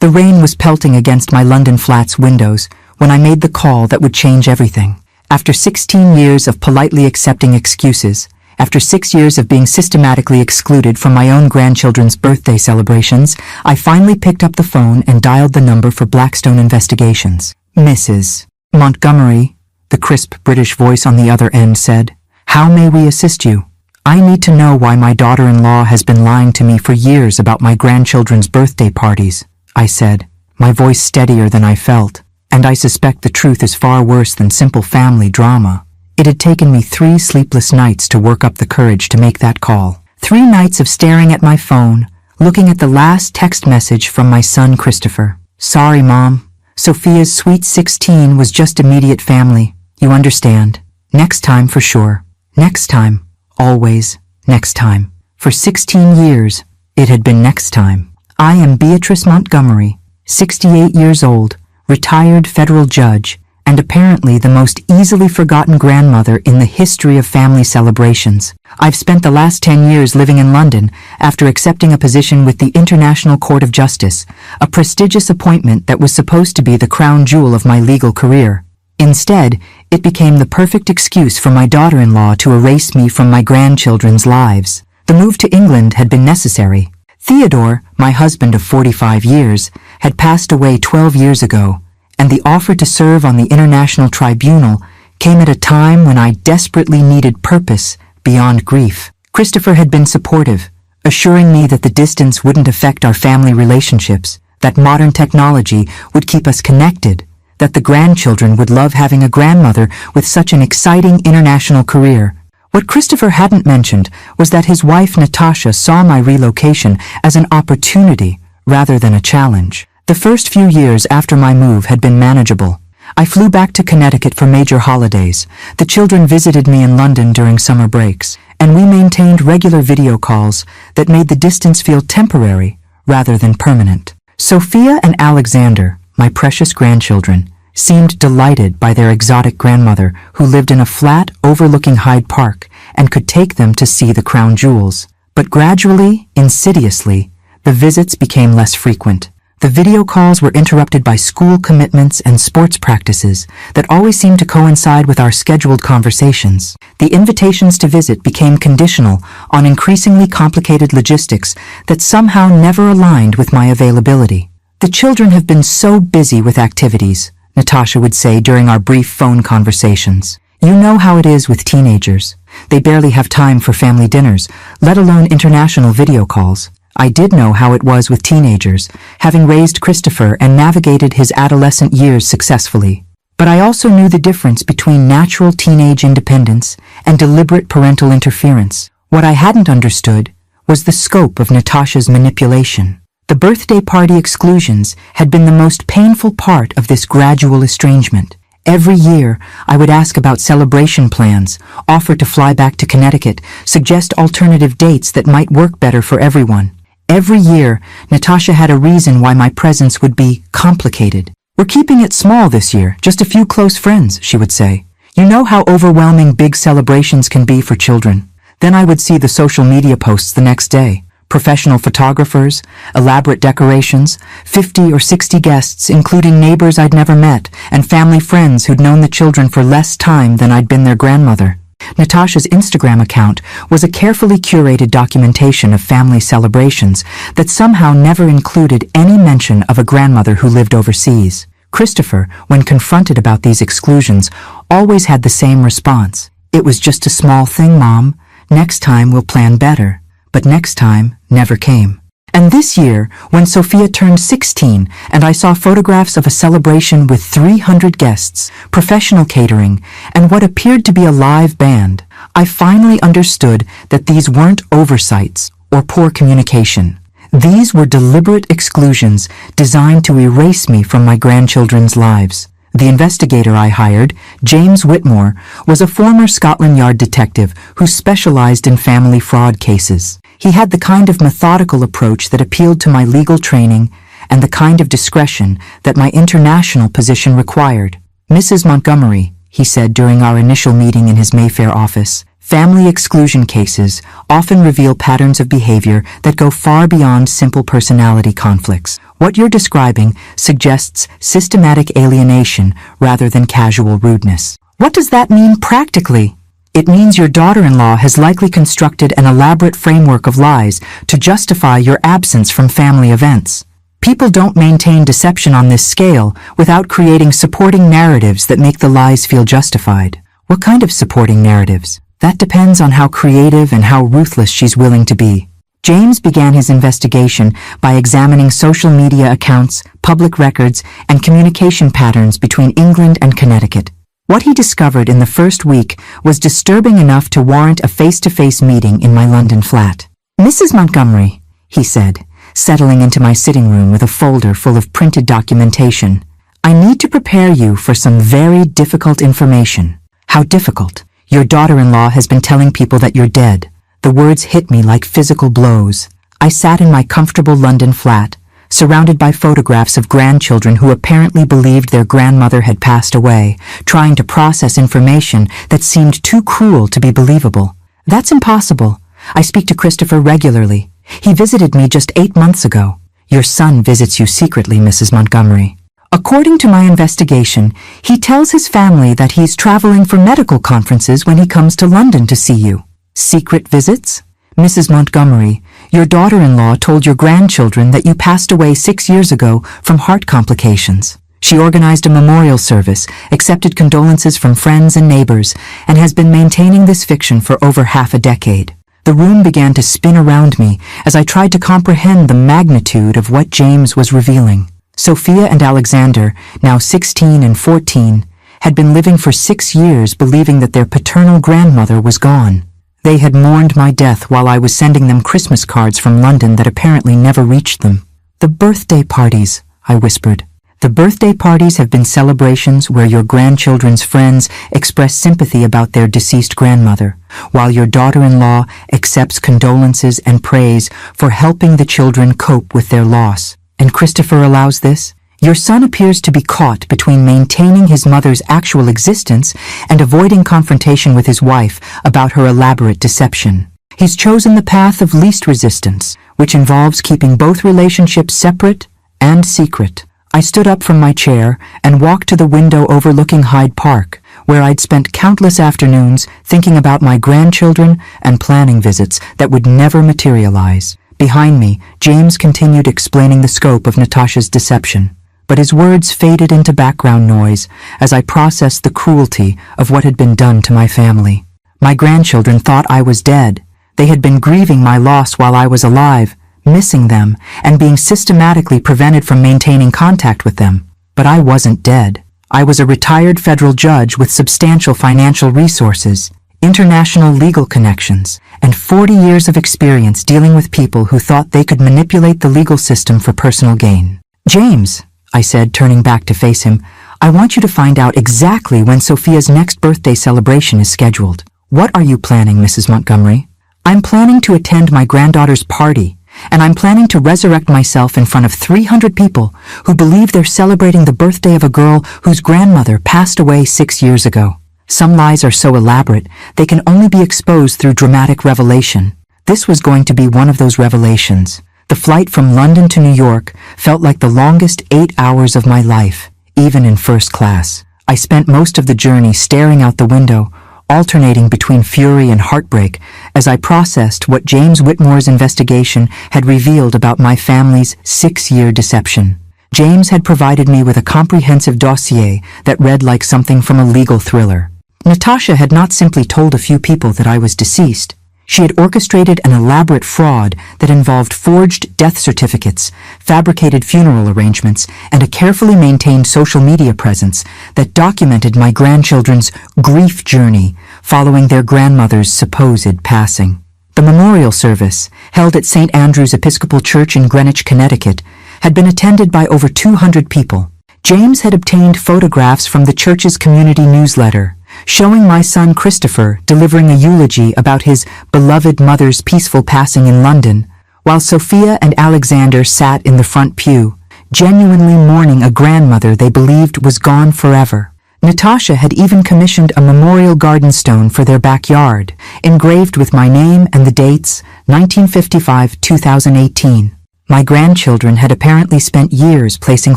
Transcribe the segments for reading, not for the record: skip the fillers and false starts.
The rain was pelting against my London flat's windows when I made the call that would change everything. After 16 years of politely accepting excuses, after 6 years of being systematically excluded from my own grandchildren's birthday celebrations, I finally picked up the phone and dialed the number for Blackstone Investigations. Mrs. Montgomery, the crisp British voice on the other end said, "How may we assist you? I need to know why my daughter-in-law has been lying to me for years about my grandchildren's birthday parties," I said, my voice steadier than I felt. And I suspect the truth is far worse than simple family drama. It had taken me 3 sleepless nights to work up the courage to make that call. 3 nights of staring at my phone, looking at the last text message from my son Christopher. "Sorry, Mom. Sophia's sweet 16 was just immediate family. You understand. Next time for sure. Next time. Always. Next time." For 16 years, it had been next time. I am Beatrice Montgomery, 68 years old, retired federal judge, and apparently the most easily forgotten grandmother in the history of family celebrations. I've spent the last 10 years living in London after accepting a position with the International Court of Justice, a prestigious appointment that was supposed to be the crown jewel of my legal career. Instead, it became the perfect excuse for my daughter-in-law to erase me from my grandchildren's lives. The move to England had been necessary. Theodore, my husband of 45 years, had passed away 12 years ago, and the offer to serve on the International Tribunal came at a time when I desperately needed purpose beyond grief. Christopher had been supportive, assuring me that the distance wouldn't affect our family relationships, that modern technology would keep us connected, that the grandchildren would love having a grandmother with such an exciting international career. What Christopher hadn't mentioned was that his wife Natasha saw my relocation as an opportunity rather than a challenge. The first few years after my move had been manageable. I flew back to Connecticut for major holidays. The children visited me in London during summer breaks, and we maintained regular video calls that made the distance feel temporary rather than permanent. Sophia and Alexander, my precious grandchildren, seemed delighted by their exotic grandmother who lived in a flat overlooking Hyde Park and could take them to see the crown jewels. But gradually, insidiously, the visits became less frequent. The video calls were interrupted by school commitments and sports practices that always seemed to coincide with our scheduled conversations. The invitations to visit became conditional on increasingly complicated logistics that somehow never aligned with my availability. "The children have been so busy with activities," Natasha would say during our brief phone conversations. "You know how it is with teenagers. They barely have time for family dinners, let alone international video calls." I did know how it was with teenagers, having raised Christopher and navigated his adolescent years successfully. But I also knew the difference between natural teenage independence and deliberate parental interference. What I hadn't understood was the scope of Natasha's manipulation. The birthday party exclusions had been the most painful part of this gradual estrangement. Every year, I would ask about celebration plans, offer to fly back to Connecticut, suggest alternative dates that might work better for everyone. Every year, Natasha had a reason why my presence would be complicated. "We're keeping it small this year, just a few close friends," she would say. "You know how overwhelming big celebrations can be for children." Then I would see the social media posts the next day. Professional photographers, elaborate decorations, 50 or 60 guests, including neighbors I'd never met, and family friends who'd known the children for less time than I'd been their grandmother. Natasha's Instagram account was a carefully curated documentation of family celebrations that somehow never included any mention of a grandmother who lived overseas. Christopher, when confronted about these exclusions, always had the same response. "It was just a small thing, Mom. Next time we'll plan better." But next time never came. And this year, when Sophia turned 16 and I saw photographs of a celebration with 300 guests, professional catering, and what appeared to be a live band, I finally understood that these weren't oversights or poor communication. These were deliberate exclusions designed to erase me from my grandchildren's lives. The investigator I hired, James Whitmore, was a former Scotland Yard detective who specialized in family fraud cases. He had the kind of methodical approach that appealed to my legal training and the kind of discretion that my international position required. "Mrs. Montgomery," he said during our initial meeting in his Mayfair office, Family exclusion cases often reveal patterns of behavior that go far beyond simple personality conflicts. What you're describing suggests systematic alienation rather than casual rudeness. What does that mean practically? It means your daughter-in-law has likely constructed an elaborate framework of lies to justify your absence from family events. People don't maintain deception on this scale without creating supporting narratives that make the lies feel justified. What kind of supporting narratives? That depends on how creative and how ruthless she's willing to be. James began his investigation by examining social media accounts, public records, and communication patterns between England and Connecticut. What he discovered in the first week was disturbing enough to warrant a face-to-face meeting in my London flat. "Mrs. Montgomery," he said, settling into my sitting room with a folder full of printed documentation, "I need to prepare you for some very difficult information." "How difficult?" "Your daughter-in-law has been telling people that you're dead." The words hit me like physical blows. I sat in my comfortable London flat, surrounded by photographs of grandchildren who apparently believed their grandmother had passed away, trying to process information that seemed too cruel to be believable. "That's impossible. I speak to Christopher regularly. He visited me just 8 months ago." "Your son visits you secretly, Mrs. Montgomery." "According to my investigation, he tells his family that he's traveling for medical conferences when he comes to London to see you." "Secret visits?" "Mrs. Montgomery, your daughter-in-law told your grandchildren that you passed away 6 years ago from heart complications. She organized a memorial service, accepted condolences from friends and neighbors, and has been maintaining this fiction for over half a decade." The room began to spin around me as I tried to comprehend the magnitude of what James was revealing. Sophia and Alexander, now 16 and 14, had been living for 6 years believing that their paternal grandmother was gone. They had mourned my death while I was sending them Christmas cards from London that apparently never reached them. "The birthday parties," I whispered. "The birthday parties have been celebrations where your grandchildren's friends express sympathy about their deceased grandmother, while your daughter-in-law accepts condolences and praise for helping the children cope with their loss. And Christopher allows this? Your son appears to be caught between maintaining his mother's actual existence and avoiding confrontation with his wife about her elaborate deception. He's chosen the path of least resistance, which involves keeping both relationships separate and secret." I stood up from my chair and walked to the window overlooking Hyde Park, where I'd spent countless afternoons thinking about my grandchildren and planning visits that would never materialize. Behind me, James continued explaining the scope of Natasha's deception, but his words faded into background noise as I processed the cruelty of what had been done to my family. My grandchildren thought I was dead. They had been grieving my loss while I was alive, missing them, and being systematically prevented from maintaining contact with them. But I wasn't dead. I was a retired federal judge with substantial financial resources, international legal connections, and 40 years of experience dealing with people who thought they could manipulate the legal system for personal gain. "James," I said, turning back to face him, "I want you to find out exactly when Sophia's next birthday celebration is scheduled." "What are you planning, Mrs. Montgomery?" "I'm planning to attend my granddaughter's party, and I'm planning to resurrect myself in front of 300 people who believe they're celebrating the birthday of a girl whose grandmother passed away 6 years ago. Some lies are so elaborate, they can only be exposed through dramatic revelation. This was going to be one of those revelations. The flight from London to New York felt like the longest 8 hours of my life, even in first class. I spent most of the journey staring out the window, alternating between fury and heartbreak as I processed what James Whitmore's investigation had revealed about my family's 6-year deception. James had provided me with a comprehensive dossier that read like something from a legal thriller. Natasha had not simply told a few people that I was deceased. She had orchestrated an elaborate fraud that involved forged death certificates, fabricated funeral arrangements, and a carefully maintained social media presence that documented my grandchildren's grief journey following their grandmother's supposed passing. The memorial service, held at St. Andrew's Episcopal Church in Greenwich, Connecticut, had been attended by over 200 people. James had obtained photographs from the church's community newsletter, showing my son Christopher delivering a eulogy about his beloved mother's peaceful passing in London, while Sophia and Alexander sat in the front pew, genuinely mourning a grandmother they believed was gone forever. Natasha had even commissioned a memorial garden stone for their backyard, engraved with my name and the dates 1955-2018. My grandchildren had apparently spent years placing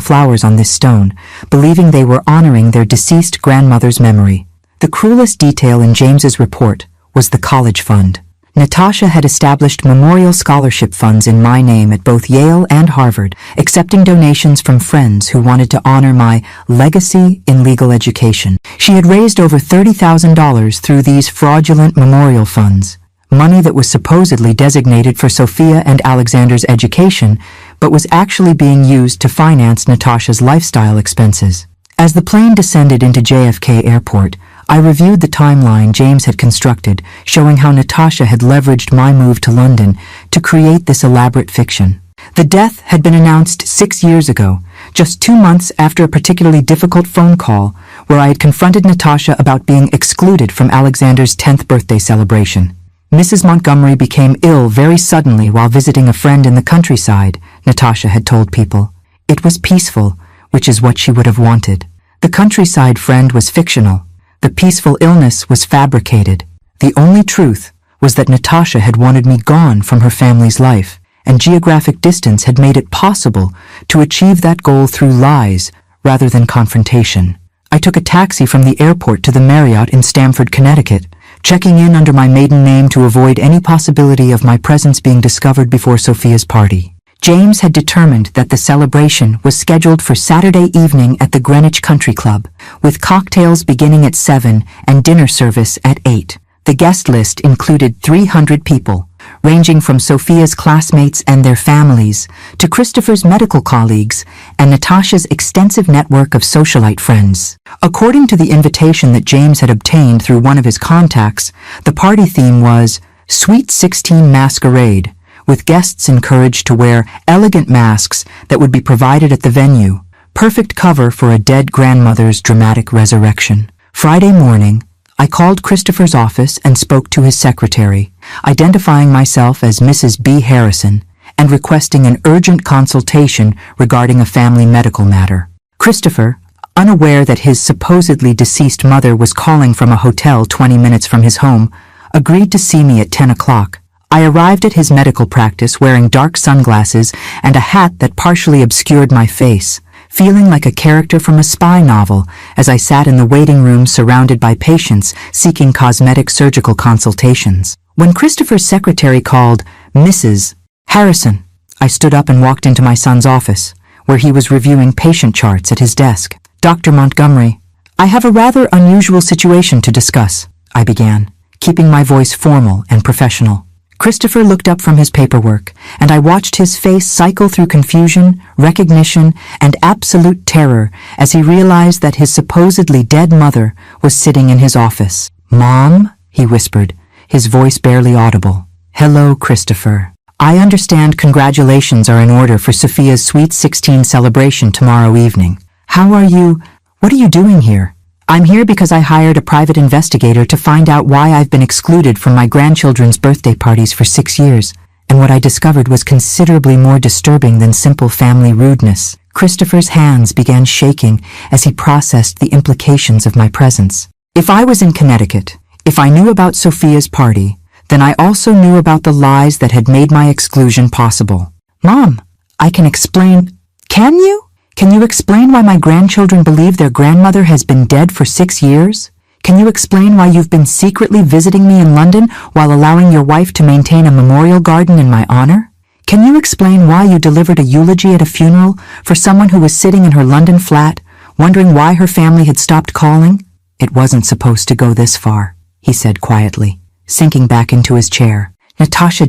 flowers on this stone, believing they were honoring their deceased grandmother's memory. The cruelest detail in James's report was the college fund. Natasha had established memorial scholarship funds in my name at both Yale and Harvard, accepting donations from friends who wanted to honor my legacy in legal education. She had raised over $30,000 through these fraudulent memorial funds, money that was supposedly designated for Sophia and Alexander's education, but was actually being used to finance Natasha's lifestyle expenses. As the plane descended into JFK Airport, I reviewed the timeline James had constructed, showing how Natasha had leveraged my move to London to create this elaborate fiction. The death had been announced 6 years ago, just 2 months after a particularly difficult phone call where I had confronted Natasha about being excluded from Alexander's 10th birthday celebration. Mrs. Montgomery became ill very suddenly while visiting a friend in the countryside, Natasha had told people. It was peaceful, which is what she would have wanted. The countryside friend was fictional. The peaceful illness was fabricated. The only truth was that Natasha had wanted me gone from her family's life, and geographic distance had made it possible to achieve that goal through lies rather than confrontation. I took a taxi from the airport to the Marriott in Stamford, Connecticut, checking in under my maiden name to avoid any possibility of my presence being discovered before Sophia's party. James had determined that the celebration was scheduled for Saturday evening at the Greenwich Country Club, with cocktails beginning at 7 and dinner service at 8. The guest list included 300 people, ranging from Sophia's classmates and their families to Christopher's medical colleagues and Natasha's extensive network of socialite friends. According to the invitation that James had obtained through one of his contacts, the party theme was Sweet 16 Masquerade, with guests encouraged to wear elegant masks that would be provided at the venue, perfect cover for a dead grandmother's dramatic resurrection. Friday morning, I called Christopher's office and spoke to his secretary, identifying myself as Mrs. B. Harrison and requesting an urgent consultation regarding a family medical matter. Christopher, unaware that his supposedly deceased mother was calling from a hotel 20 minutes from his home, agreed to see me at 10 o'clock. I arrived at his medical practice wearing dark sunglasses and a hat that partially obscured my face, feeling like a character from a spy novel as I sat in the waiting room surrounded by patients seeking cosmetic surgical consultations. When Christopher's secretary called Mrs. Harrison, I stood up and walked into my son's office, where he was reviewing patient charts at his desk. Dr. Montgomery, I have a rather unusual situation to discuss, I began, keeping my voice formal and professional. Christopher looked up from his paperwork, and I watched his face cycle through confusion, recognition, and absolute terror as he realized that his supposedly dead mother was sitting in his office. "Mom," he whispered, his voice barely audible. "Hello, Christopher. I understand congratulations are in order for Sophia's Sweet 16 celebration tomorrow evening. How are you? What are you doing here?" "I'm here because I hired a private investigator to find out why I've been excluded from my grandchildren's birthday parties for 6 years, and what I discovered was considerably more disturbing than simple family rudeness." Christopher's hands began shaking as he processed the implications of my presence. If I was in Connecticut, if I knew about Sophia's party, then I also knew about the lies that had made my exclusion possible. "Mom, I can explain." "Can you? Can you explain why my grandchildren believe their grandmother has been dead for 6 years? Can you explain why you've been secretly visiting me in London while allowing your wife to maintain a memorial garden in my honor? Can you explain why you delivered a eulogy at a funeral for someone who was sitting in her London flat, wondering why her family had stopped calling?" "It wasn't supposed to go this far," he said quietly, sinking back into his chair. "Natasha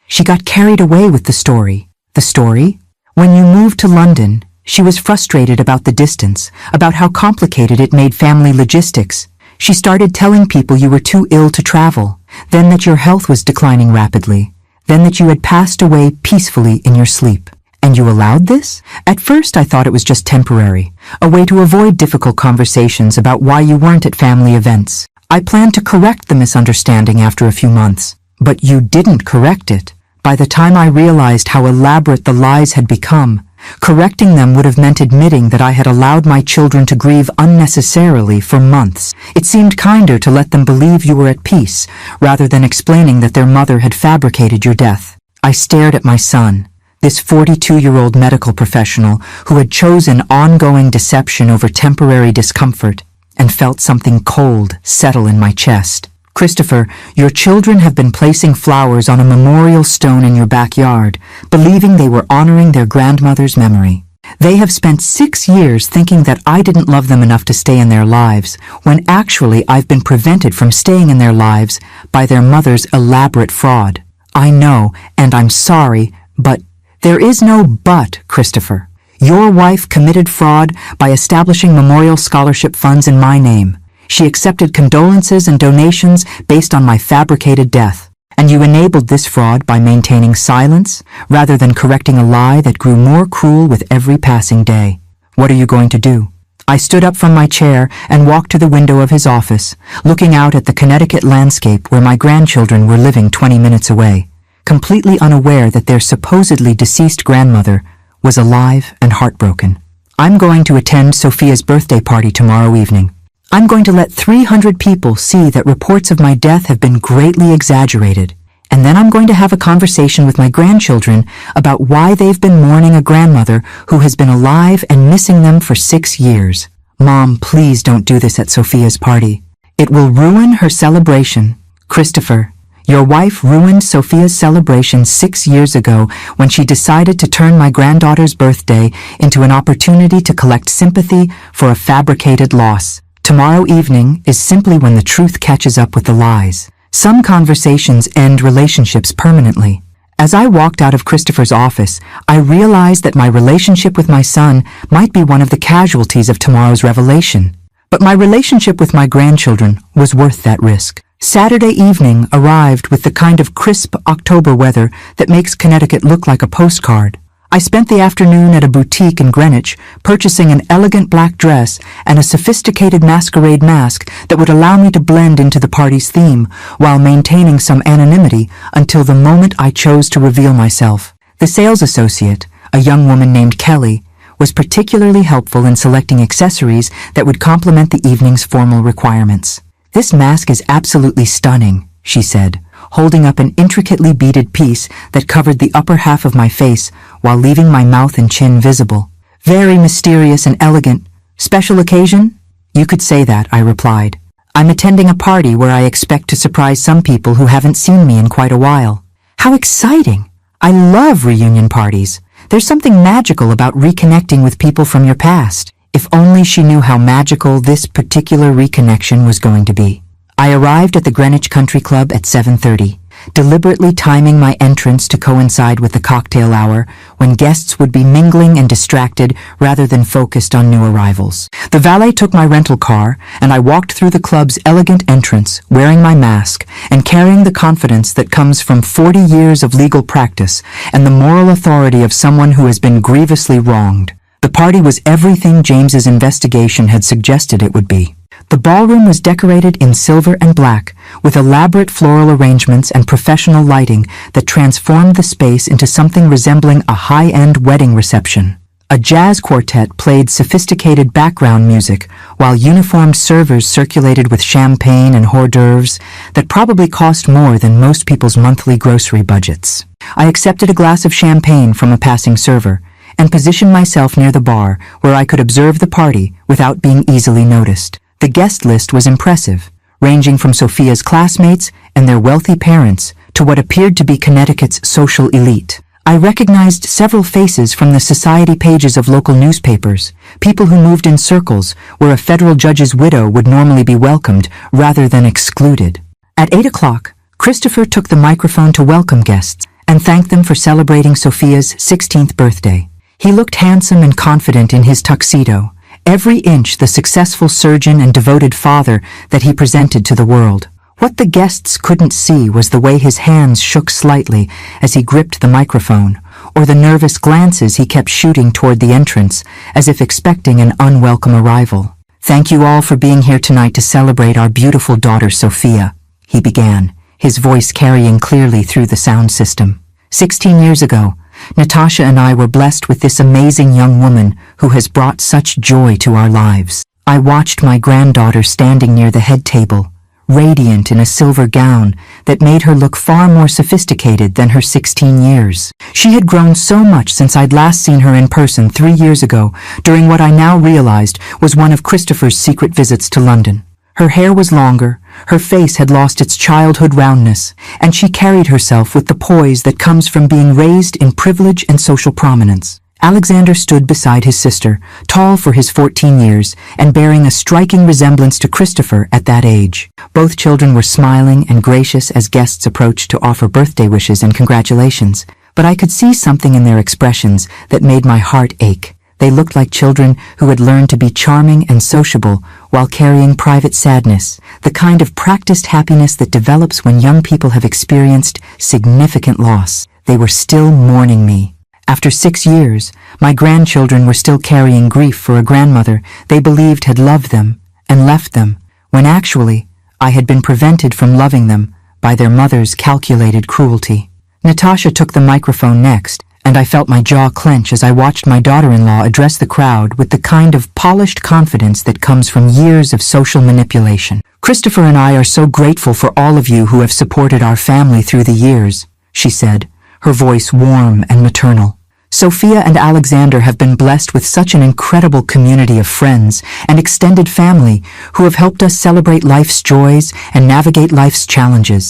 she got carried away with the story." "The story? When you moved to London, she was frustrated about the distance, about how complicated it made family logistics. She started telling people you were too ill to travel, then that your health was declining rapidly, then that you had passed away peacefully in your sleep. And you allowed this? At first I thought it was just temporary, a way to avoid difficult conversations about why you weren't at family events. I planned to correct the misunderstanding after a few months. But you didn't correct it. By the time I realized how elaborate the lies had become, Correcting them would have meant admitting that I had allowed my children to grieve unnecessarily for months. It seemed kinder to let them believe you were at peace, rather than explaining that their mother had fabricated your death. I stared at my son, this 42-year-old medical professional who had chosen ongoing deception over temporary discomfort, and felt something cold settle in my chest. Christopher, your children have been placing flowers on a memorial stone in your backyard, believing they were honoring their grandmother's memory. They have spent 6 years thinking that I didn't love them enough to stay in their lives, when actually I've been prevented from staying in their lives by their mother's elaborate fraud. I know, and I'm sorry, but there is no but, Christopher. Your wife committed fraud by establishing memorial scholarship funds in my name. She accepted condolences and donations based on my fabricated death, and you enabled this fraud by maintaining silence rather than correcting a lie that grew more cruel with every passing day. What are you going to do? I stood up from my chair and walked to the window of his office, looking out at the Connecticut landscape where my grandchildren were living 20 minutes away, completely unaware that their supposedly deceased grandmother was alive and heartbroken. I'm going to attend Sophia's birthday party tomorrow evening. I'm going to let 300 people see that reports of my death have been greatly exaggerated, and then I'm going to have a conversation with my grandchildren about why they've been mourning a grandmother who has been alive and missing them for 6 years. Mom, please don't do this at Sophia's party. It will ruin her celebration. Christopher, your wife ruined Sophia's celebration 6 years ago when she decided to turn my granddaughter's birthday into an opportunity to collect sympathy for a fabricated loss. Tomorrow evening is simply when the truth catches up with the lies. Some conversations end relationships permanently. As I walked out of Christopher's office, I realized that my relationship with my son might be one of the casualties of tomorrow's revelation. But my relationship with my grandchildren was worth that risk. Saturday evening arrived with the kind of crisp October weather that makes Connecticut look like a postcard. I spent the afternoon at a boutique in Greenwich, purchasing an elegant black dress and a sophisticated masquerade mask that would allow me to blend into the party's theme, while maintaining some anonymity until the moment I chose to reveal myself. The sales associate, a young woman named Kelly, was particularly helpful in selecting accessories that would complement the evening's formal requirements. "This mask is absolutely stunning," she said, holding up an intricately beaded piece that covered the upper half of my face while leaving my mouth and chin visible. "Very mysterious and elegant. Special occasion?" "You could say that," I replied. "I'm attending a party where I expect to surprise some people who haven't seen me in quite a while." "How exciting! I love reunion parties. There's something magical about reconnecting with people from your past." If only she knew how magical this particular reconnection was going to be. I arrived at the Greenwich Country Club at 7:30, deliberately timing my entrance to coincide with the cocktail hour, when guests would be mingling and distracted rather than focused on new arrivals. The valet took my rental car, and I walked through the club's elegant entrance, wearing my mask and carrying the confidence that comes from 40 years of legal practice and the moral authority of someone who has been grievously wronged. The party was everything James's investigation had suggested it would be. The ballroom was decorated in silver and black, with elaborate floral arrangements and professional lighting that transformed the space into something resembling a high-end wedding reception. A jazz quartet played sophisticated background music, while uniformed servers circulated with champagne and hors d'oeuvres that probably cost more than most people's monthly grocery budgets. I accepted a glass of champagne from a passing server, and positioned myself near the bar where I could observe the party without being easily noticed. The guest list was impressive, ranging from Sophia's classmates and their wealthy parents to what appeared to be Connecticut's social elite. I recognized several faces from the society pages of local newspapers, people who moved in circles where a federal judge's widow would normally be welcomed rather than excluded. At 8 o'clock, Christopher took the microphone to welcome guests and thank them for celebrating Sophia's 16th birthday. He looked handsome and confident in his tuxedo, every inch the successful surgeon and devoted father that he presented to the world. What the guests couldn't see was the way his hands shook slightly as he gripped the microphone, or the nervous glances he kept shooting toward the entrance, as if expecting an unwelcome arrival. "Thank you all for being here tonight to celebrate our beautiful daughter Sophia," he began, his voice carrying clearly through the sound system. 16 years ago, Natasha and I were blessed with this amazing young woman who has brought such joy to our lives. I watched my granddaughter standing near the head table, radiant in a silver gown that made her look far more sophisticated than her 16 years. She had grown so much since I'd last seen her in person 3 years ago, during what I now realized was one of Christopher's secret visits to London. Her hair was longer, her face had lost its childhood roundness, and she carried herself with the poise that comes from being raised in privilege and social prominence. Alexander stood beside his sister, tall for his 14 years, and bearing a striking resemblance to Christopher at that age. Both children were smiling and gracious as guests approached to offer birthday wishes and congratulations, but I could see something in their expressions that made my heart ache. They looked like children who had learned to be charming and sociable while carrying private sadness, the kind of practiced happiness that develops when young people have experienced significant loss. They were still mourning me. After 6 years, my grandchildren were still carrying grief for a grandmother they believed had loved them and left them, when actually I had been prevented from loving them by their mother's calculated cruelty. Natasha took the microphone next, and I felt my jaw clench as I watched my daughter-in-law address the crowd with the kind of polished confidence that comes from years of social manipulation. "Christopher and I are so grateful for all of you who have supported our family through the years," she said, her voice warm and maternal. "Sophia and Alexander have been blessed with such an incredible community of friends and extended family who have helped us celebrate life's joys and navigate life's challenges.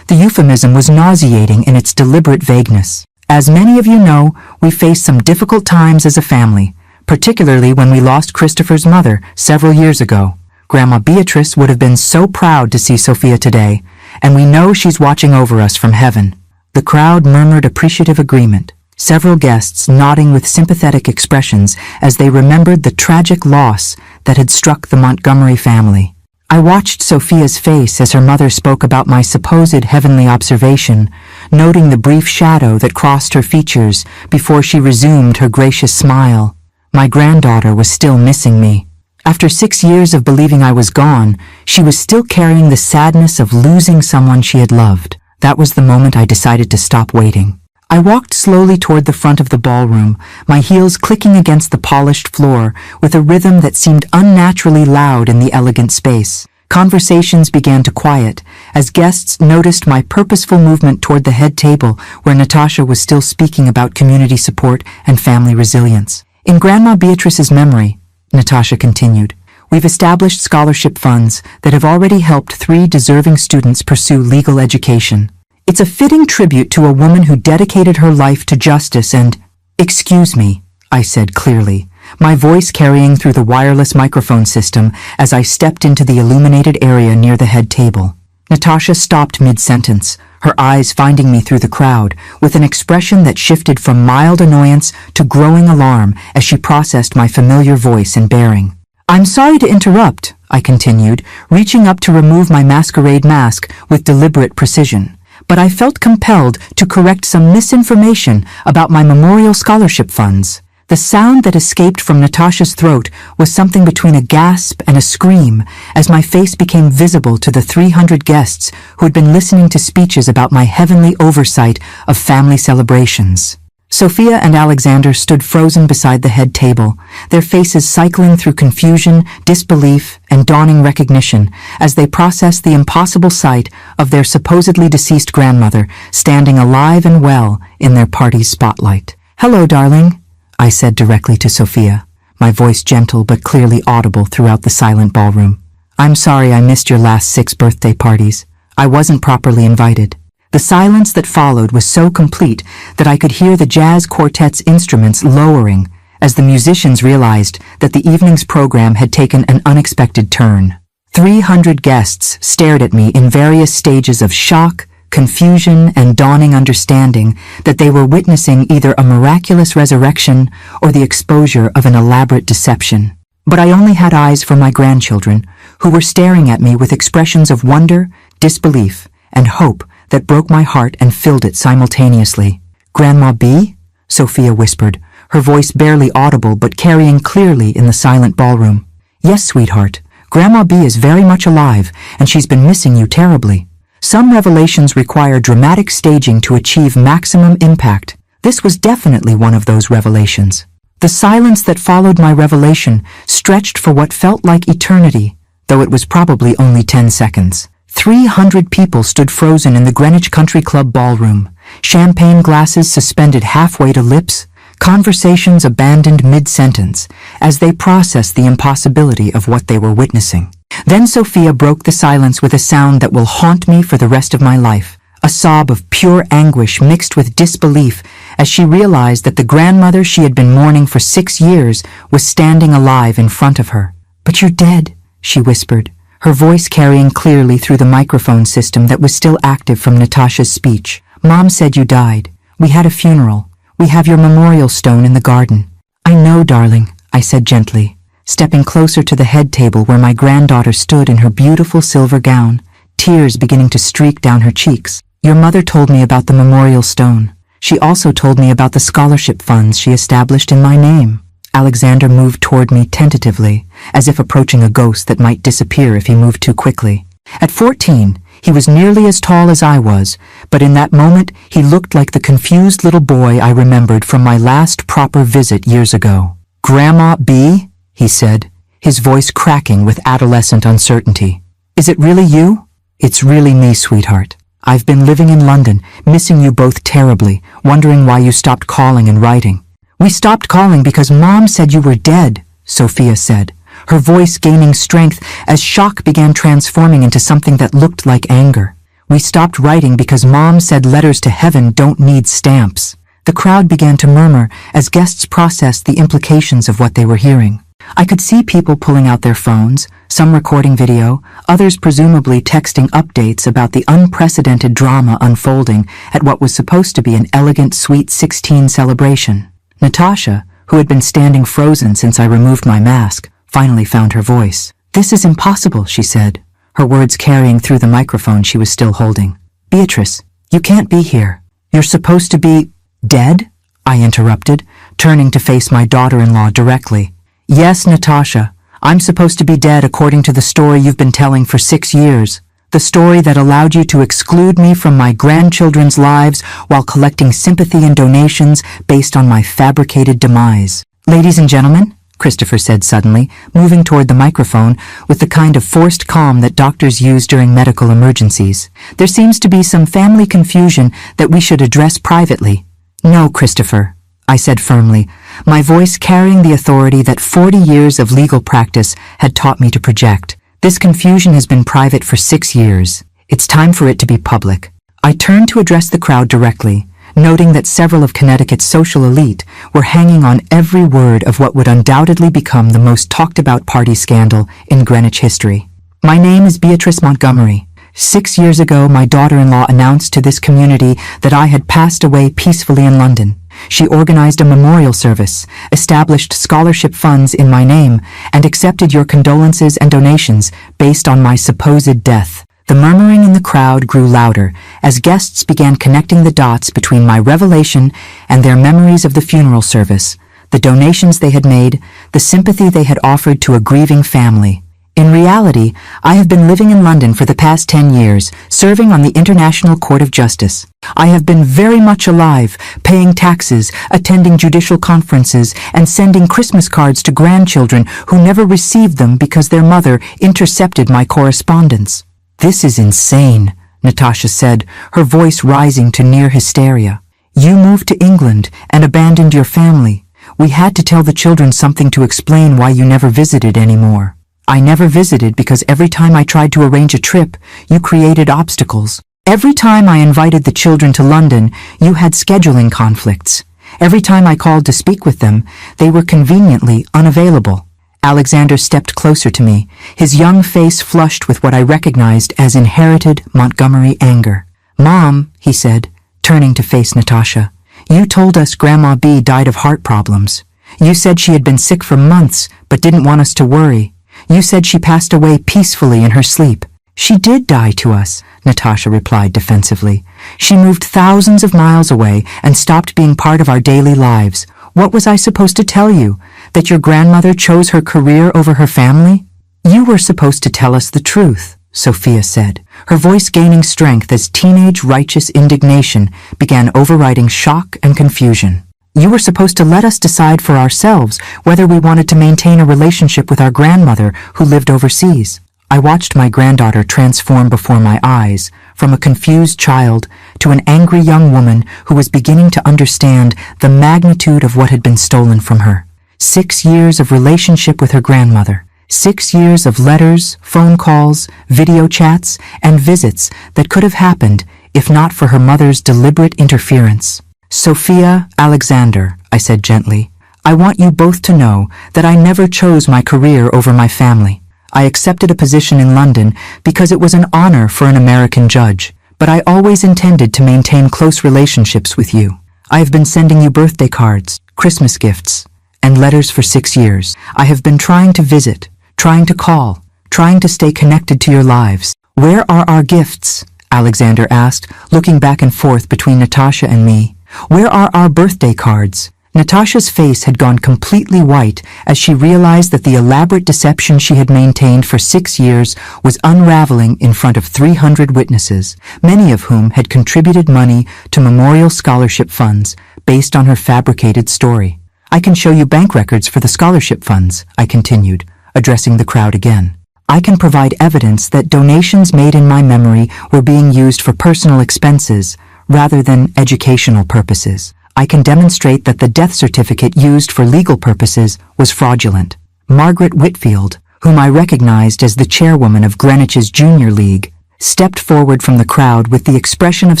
The euphemism was nauseating in its deliberate vagueness. As many of you know, we faced some difficult times as a family, particularly when we lost Christopher's mother several years ago. Grandma Beatrice would have been so proud to see Sophia today, and we know she's watching over us from heaven." The crowd murmured appreciative agreement, several guests nodding with sympathetic expressions as they remembered the tragic loss that had struck the Montgomery family. I watched Sophia's face as her mother spoke about my supposed heavenly observation, noting the brief shadow that crossed her features before she resumed her gracious smile. My granddaughter was still missing me. After 6 years of believing I was gone, she was still carrying the sadness of losing someone she had loved. That was the moment I decided to stop waiting. I walked slowly toward the front of the ballroom, my heels clicking against the polished floor with a rhythm that seemed unnaturally loud in the elegant space. Conversations began to quiet as guests noticed my purposeful movement toward the head table where Natasha was still speaking about community support and family resilience. "In Grandma Beatrice's memory," Natasha continued, "we've established scholarship funds that have already helped 3 deserving students pursue legal education. It's a fitting tribute to a woman who dedicated her life to justice and—" "Excuse me," I said clearly, my voice carrying through the wireless microphone system as I stepped into the illuminated area near the head table. Natasha stopped mid-sentence, her eyes finding me through the crowd, with an expression that shifted from mild annoyance to growing alarm as she processed my familiar voice and bearing. "I'm sorry to interrupt," I continued, reaching up to remove my masquerade mask with deliberate precision. "But I felt compelled to correct some misinformation about my memorial scholarship funds." The sound that escaped from Natasha's throat was something between a gasp and a scream as my face became visible to the 300 guests who had been listening to speeches about my heavenly oversight of family celebrations. Sophia and Alexander stood frozen beside the head table, their faces cycling through confusion, disbelief, and dawning recognition as they processed the impossible sight of their supposedly deceased grandmother standing alive and well in their party's spotlight. "Hello, darling," I said directly to Sophia, my voice gentle but clearly audible throughout the silent ballroom. "I'm sorry I missed your last 6 birthday parties. I wasn't properly invited." The silence that followed was so complete that I could hear the jazz quartet's instruments lowering as the musicians realized that the evening's program had taken an unexpected turn. 300 guests stared at me in various stages of shock, confusion, and dawning understanding that they were witnessing either a miraculous resurrection or the exposure of an elaborate deception. But I only had eyes for my grandchildren, who were staring at me with expressions of wonder, disbelief, and hope that broke my heart and filled it simultaneously. "Grandma B?" Sophia whispered, her voice barely audible but carrying clearly in the silent ballroom. "Yes, sweetheart. Grandma B is very much alive, and she's been missing you terribly. Some revelations require dramatic staging to achieve maximum impact. This was definitely one of those revelations. The silence that followed my revelation stretched for what felt like eternity, though it was probably only 10 seconds. 300 people stood frozen in the Greenwich Country Club ballroom, champagne glasses suspended halfway to lips, conversations abandoned mid-sentence, as they processed the impossibility of what they were witnessing. Then Sophia broke the silence with a sound that will haunt me for the rest of my life, a sob of pure anguish mixed with disbelief as she realized that the grandmother she had been mourning for 6 years was standing alive in front of her. "But you're dead," she whispered, her voice carrying clearly through the microphone system that was still active from Natasha's speech. "Mom said you died. We had a funeral. We have your memorial stone in the garden." "I know, darling," I said gently, stepping closer to the head table where my granddaughter stood in her beautiful silver gown, tears beginning to streak down her cheeks. "Your mother told me about the memorial stone. She also told me about the scholarship funds she established in my name." Alexander moved toward me tentatively, as if approaching a ghost that might disappear if he moved too quickly. At 14, he was nearly as tall as I was, but in that moment he looked like the confused little boy I remembered from my last proper visit years ago. "Grandma B?" he said, his voice cracking with adolescent uncertainty. "Is it really you?" "It's really me, sweetheart. I've been living in London, missing you both terribly, wondering why you stopped calling and writing." "We stopped calling because Mom said you were dead," Sophia said, her voice gaining strength as shock began transforming into something that looked like anger. "We stopped writing because Mom said letters to heaven don't need stamps." The crowd began to murmur as guests processed the implications of what they were hearing. I could see people pulling out their phones, some recording video, others presumably texting updates about the unprecedented drama unfolding at what was supposed to be an elegant Sweet 16 celebration. Natasha, who had been standing frozen since I removed my mask, finally found her voice. "This is impossible," she said, her words carrying through the microphone she was still holding. "Beatrice, you can't be here. You're supposed to be dead?" I interrupted, turning to face my daughter-in-law directly. "Yes, Natasha, I'm supposed to be dead according to the story you've been telling for 6 years. The story that allowed you to exclude me from my grandchildren's lives while collecting sympathy and donations based on my fabricated demise." "Ladies and gentlemen," Christopher said suddenly, moving toward the microphone with the kind of forced calm that doctors use during medical emergencies, "there seems to be some family confusion that we should address privately." "No, Christopher," I said firmly, my voice carrying the authority that 40 years of legal practice had taught me to project. "This confusion has been private for 6 years. It's time for it to be public." I turned to address the crowd directly, noting that several of Connecticut's social elite were hanging on every word of what would undoubtedly become the most talked-about party scandal in Greenwich history. "My name is Beatrice Montgomery. 6 years ago, my daughter-in-law announced to this community that I had passed away peacefully in London. She organized a memorial service, established scholarship funds in my name, and accepted your condolences and donations based on my supposed death." The murmuring in the crowd grew louder as guests began connecting the dots between my revelation and their memories of the funeral service, the donations they had made, the sympathy they had offered to a grieving family. In reality, I have been living in London for the past 10 years, serving on the International Court of Justice. I have been very much alive, paying taxes, attending judicial conferences, and sending Christmas cards to grandchildren who never received them because their mother intercepted my correspondence. "This is insane," Natasha said, her voice rising to near hysteria. "You moved to England and abandoned your family. We had to tell the children something to explain why you never visited anymore." "I never visited because every time I tried to arrange a trip, you created obstacles. Every time I invited the children to London, you had scheduling conflicts. Every time I called to speak with them, they were conveniently unavailable." Alexander stepped closer to me, his young face flushed with what I recognized as inherited Montgomery anger. "Mom," he said, turning to face Natasha, "you told us Grandma B died of heart problems. You said she had been sick for months, but didn't want us to worry. You said she passed away peacefully in her sleep." "She did die to us," Natasha replied defensively. "She moved thousands of miles away and stopped being part of our daily lives. What was I supposed to tell you? That your grandmother chose her career over her family? You were supposed to tell us the truth." Sophia said, her voice gaining strength as teenage righteous indignation began overriding shock and confusion. You were supposed to let us decide for ourselves whether we wanted to maintain a relationship with our grandmother who lived overseas. I watched my granddaughter transform before my eyes, from a confused child to an angry young woman who was beginning to understand the magnitude of what had been stolen from her. 6 years of relationship with her grandmother. 6 years of letters, phone calls, video chats, and visits that could have happened if not for her mother's deliberate interference. Sophia, Alexander, I said gently, I want you both to know that I never chose my career over my family. I accepted a position in London because it was an honor for an American judge, but I always intended to maintain close relationships with you. I have been sending you birthday cards, Christmas gifts, and letters for 6 years. I have been trying to visit, trying to call, trying to stay connected to your lives. Where are our gifts? Alexander asked, looking back and forth between Natasha and me. Where are our birthday cards? Natasha's face had gone completely white as she realized that the elaborate deception she had maintained for 6 years was unraveling in front of 300 witnesses, many of whom had contributed money to memorial scholarship funds based on her fabricated story. I can show you bank records for the scholarship funds, I continued, addressing the crowd again. I can provide evidence that donations made in my memory were being used for personal expenses rather than educational purposes. I can demonstrate that the death certificate used for legal purposes was fraudulent. Margaret Whitfield, whom I recognized as the chairwoman of Greenwich's Junior League, stepped forward from the crowd with the expression of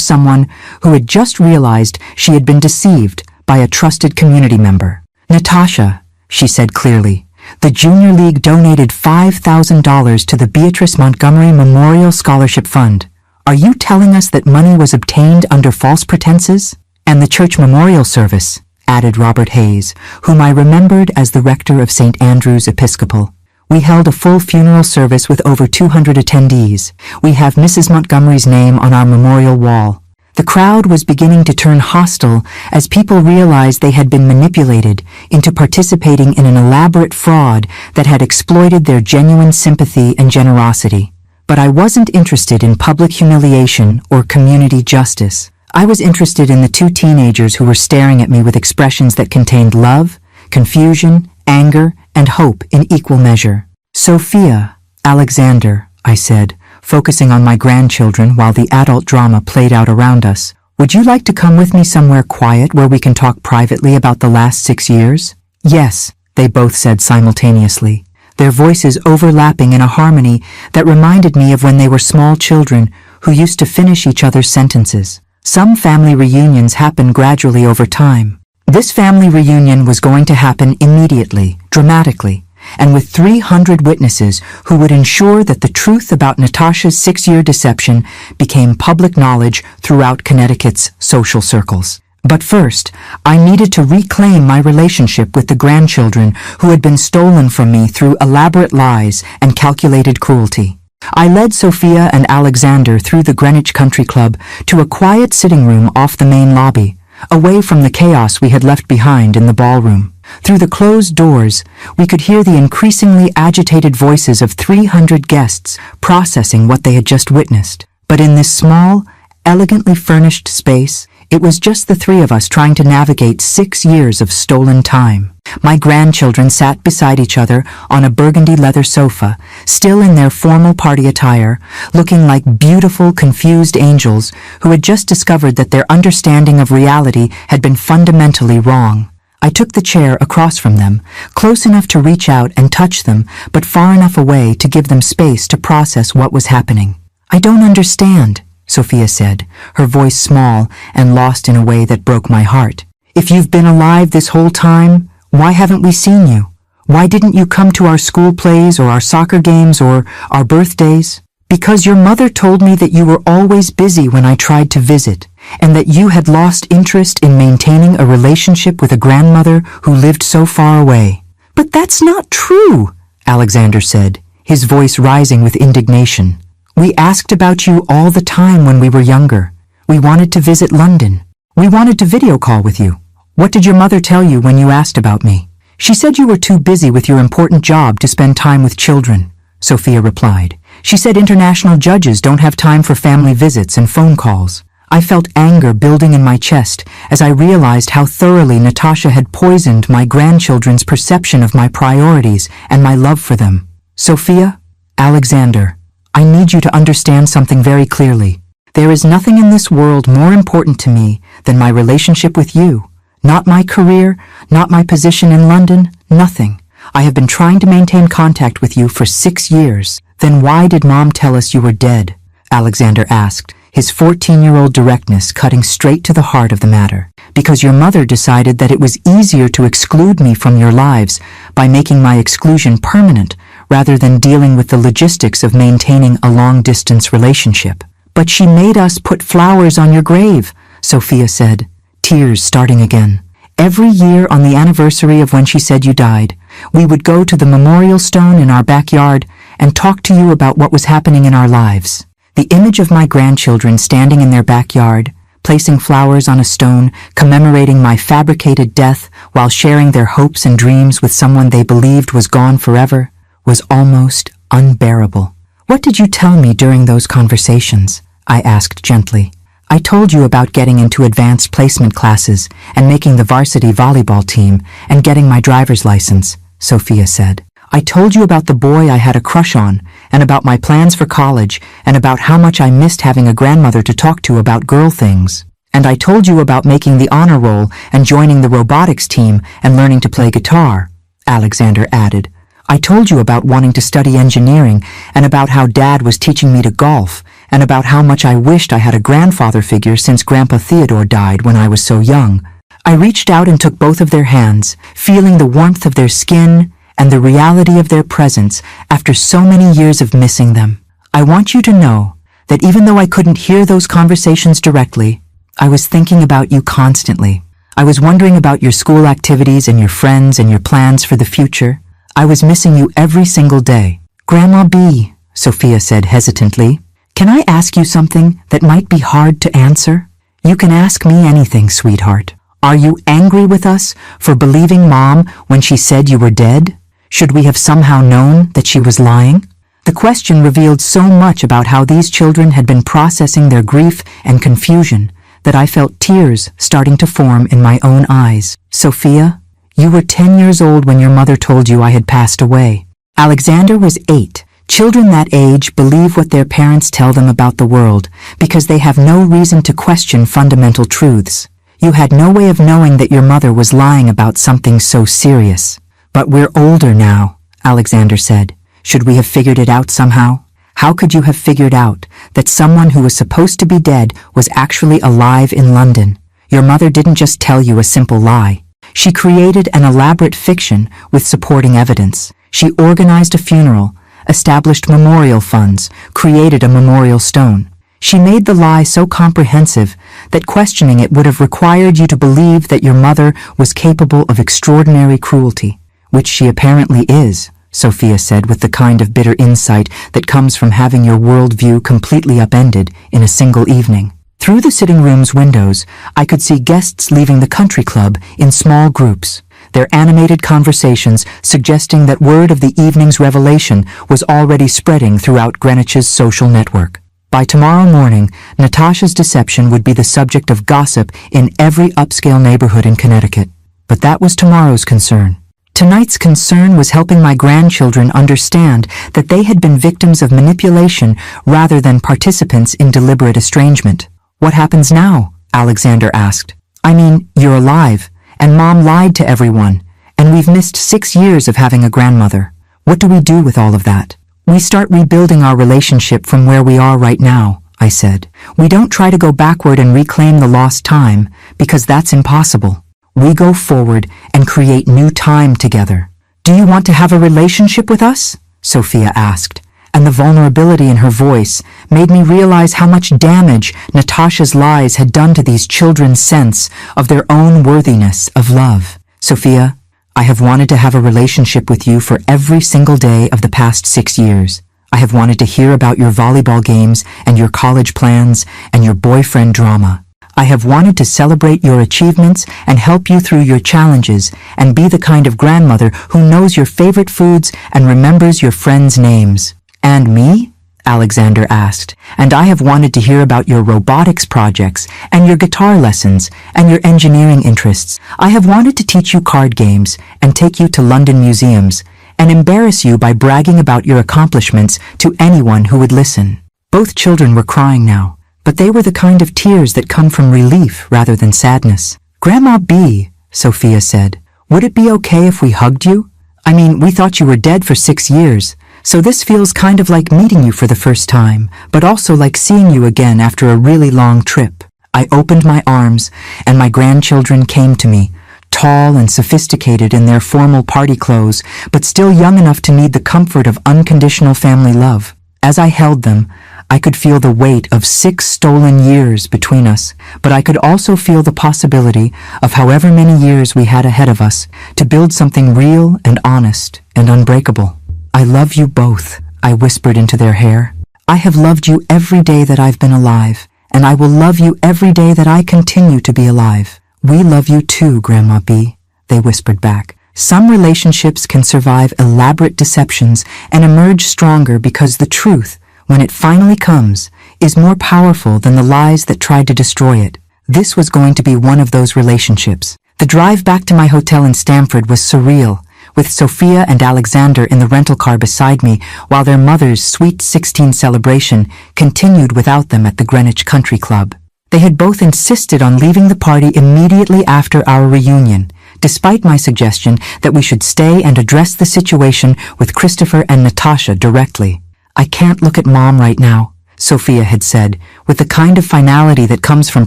someone who had just realized she had been deceived by a trusted community member. Natasha, she said clearly, the Junior League donated $5,000 to the Beatrice Montgomery Memorial Scholarship Fund. Are you telling us that money was obtained under false pretenses? And the church memorial service, added Robert Hayes, whom I remembered as the rector of St. Andrew's Episcopal. We held a full funeral service with over 200 attendees. We have Mrs. Montgomery's name on our memorial wall. The crowd was beginning to turn hostile as people realized they had been manipulated into participating in an elaborate fraud that had exploited their genuine sympathy and generosity. But I wasn't interested in public humiliation or community justice. I was interested in the 2 teenagers who were staring at me with expressions that contained love, confusion, anger, and hope in equal measure. Sophia, Alexander, I said, focusing on my grandchildren while the adult drama played out around us. Would you like to come with me somewhere quiet where we can talk privately about the last 6 years? Yes, they both said simultaneously, their voices overlapping in a harmony that reminded me of when they were small children who used to finish each other's sentences. Some family reunions happen gradually over time. This family reunion was going to happen immediately, dramatically, and with 300 witnesses who would ensure that the truth about Natasha's 6-year deception became public knowledge throughout Connecticut's social circles. But first, I needed to reclaim my relationship with the grandchildren who had been stolen from me through elaborate lies and calculated cruelty. I led Sophia and Alexander through the Greenwich Country Club to a quiet sitting room off the main lobby, away from the chaos we had left behind in the ballroom. Through the closed doors, we could hear the increasingly agitated voices of 300 guests processing what they had just witnessed. But in this small, elegantly furnished space, it was just the 3 of us trying to navigate 6 years of stolen time. My grandchildren sat beside each other on a burgundy leather sofa, still in their formal party attire, looking like beautiful, confused angels who had just discovered that their understanding of reality had been fundamentally wrong. I took the chair across from them, close enough to reach out and touch them, but far enough away to give them space to process what was happening. I don't understand, Sophia said, her voice small and lost in a way that broke my heart. If you've been alive this whole time, why haven't we seen you? Why didn't you come to our school plays or our soccer games or our birthdays? Because your mother told me that you were always busy when I tried to visit, and that you had lost interest in maintaining a relationship with a grandmother who lived so far away. But that's not true, Alexander said, his voice rising with indignation. We asked about you all the time when we were younger. We wanted to visit London. We wanted to video call with you. What did your mother tell you when you asked about me? She said you were too busy with your important job to spend time with children, Sophia replied, She said international judges don't have time for family visits and phone calls. I felt anger building in my chest as I realized how thoroughly Natasha had poisoned my grandchildren's perception of my priorities and my love for them. Sophia, Alexander, I need you to understand something very clearly. There is nothing in this world more important to me than my relationship with you. Not my career, not my position in London, nothing. I have been trying to maintain contact with you for 6 years. Then why did Mom tell us you were dead? Alexander asked, his 14-year-old directness cutting straight to the heart of the matter. Because your mother decided that it was easier to exclude me from your lives by making my exclusion permanent rather than dealing with the logistics of maintaining a long-distance relationship. But she made us put flowers on your grave, Sophia said, tears starting again. Every year on the anniversary of when she said you died, we would go to the memorial stone in our backyard and talk to you about what was happening in our lives. The image of my grandchildren standing in their backyard, placing flowers on a stone, commemorating my fabricated death while sharing their hopes and dreams with someone they believed was gone forever, was almost unbearable. What did you tell me during those conversations? I asked gently. I told you about getting into advanced placement classes and making the varsity volleyball team and getting my driver's license, Sophia said. I told you about the boy I had a crush on and about my plans for college and about how much I missed having a grandmother to talk to about girl things. And I told you about making the honor roll and joining the robotics team and learning to play guitar, Alexander added. I told you about wanting to study engineering and about how Dad was teaching me to golf and about how much I wished I had a grandfather figure since Grandpa Theodore died when I was so young. I reached out and took both of their hands, feeling the warmth of their skin and the reality of their presence after so many years of missing them. I want you to know that even though I couldn't hear those conversations directly, I was thinking about you constantly. I was wondering about your school activities and your friends and your plans for the future. I was missing you every single day. Grandma B, Sophia said hesitantly, can I ask you something that might be hard to answer? You can ask me anything, sweetheart. Are you angry with us for believing Mom when she said you were dead? Should we have somehow known that she was lying? The question revealed so much about how these children had been processing their grief and confusion that I felt tears starting to form in my own eyes. Sophia, you were 10 years old when your mother told you I had passed away. Alexander was 8. Children that age believe what their parents tell them about the world because they have no reason to question fundamental truths. You had no way of knowing that your mother was lying about something so serious. But we're older now, Alexander said. Should we have figured it out somehow? How could you have figured out that someone who was supposed to be dead was actually alive in London? Your mother didn't just tell you a simple lie. She created an elaborate fiction with supporting evidence. She organized a funeral, established memorial funds, created a memorial stone. She made the lie so comprehensive that questioning it would have required you to believe that your mother was capable of extraordinary cruelty, which she apparently is, Sophia said with the kind of bitter insight that comes from having your worldview completely upended in a single evening. Through the sitting room's windows, I could see guests leaving the country club in small groups, their animated conversations suggesting that word of the evening's revelation was already spreading throughout Greenwich's social network. By tomorrow morning, Natasha's deception would be the subject of gossip in every upscale neighborhood in Connecticut. But that was tomorrow's concern. Tonight's concern was helping my grandchildren understand that they had been victims of manipulation rather than participants in deliberate estrangement. What happens now? Alexander asked. I mean, you're alive, and Mom lied to everyone, and we've missed 6 years of having a grandmother. What do we do with all of that? We start rebuilding our relationship from where we are right now, I said. We don't try to go backward and reclaim the lost time, because that's impossible. We go forward and create new time together. Do you want to have a relationship with us? Sophia asked, and the vulnerability in her voice made me realize how much damage Natasha's lies had done to these children's sense of their own worthiness of love. Sophia, I have wanted to have a relationship with you for every single day of the past 6 years. I have wanted to hear about your volleyball games and your college plans and your boyfriend drama. I have wanted to celebrate your achievements and help you through your challenges and be the kind of grandmother who knows your favorite foods and remembers your friends' names. And me? Alexander asked, and I have wanted to hear about your robotics projects and your guitar lessons and your engineering interests. I have wanted to teach you card games and take you to London museums and embarrass you by bragging about your accomplishments to anyone who would listen. Both children were crying now, but they were the kind of tears that come from relief rather than sadness. Grandma B, Sophia said, would it be okay if we hugged you? I mean, we thought you were dead for 6 years. So this feels kind of like meeting you for the first time, but also like seeing you again after a really long trip. I opened my arms, and my grandchildren came to me, tall and sophisticated in their formal party clothes, but still young enough to need the comfort of unconditional family love. As I held them, I could feel the weight of 6 stolen years between us, but I could also feel the possibility of however many years we had ahead of us to build something real and honest and unbreakable. I love you both, I whispered into their hair. I have loved you every day that I've been alive, and I will love you every day that I continue to be alive. We love you too, Grandma B, they whispered back. Some relationships can survive elaborate deceptions and emerge stronger because the truth, when it finally comes, is more powerful than the lies that tried to destroy it. This was going to be one of those relationships. The drive back to my hotel in Stamford was surreal, with Sophia and Alexander in the rental car beside me while their mother's sweet 16 celebration continued without them at the Greenwich Country Club. They had both insisted on leaving the party immediately after our reunion, despite my suggestion that we should stay and address the situation with Christopher and Natasha directly. I can't look at Mom right now, Sophia had said, with the kind of finality that comes from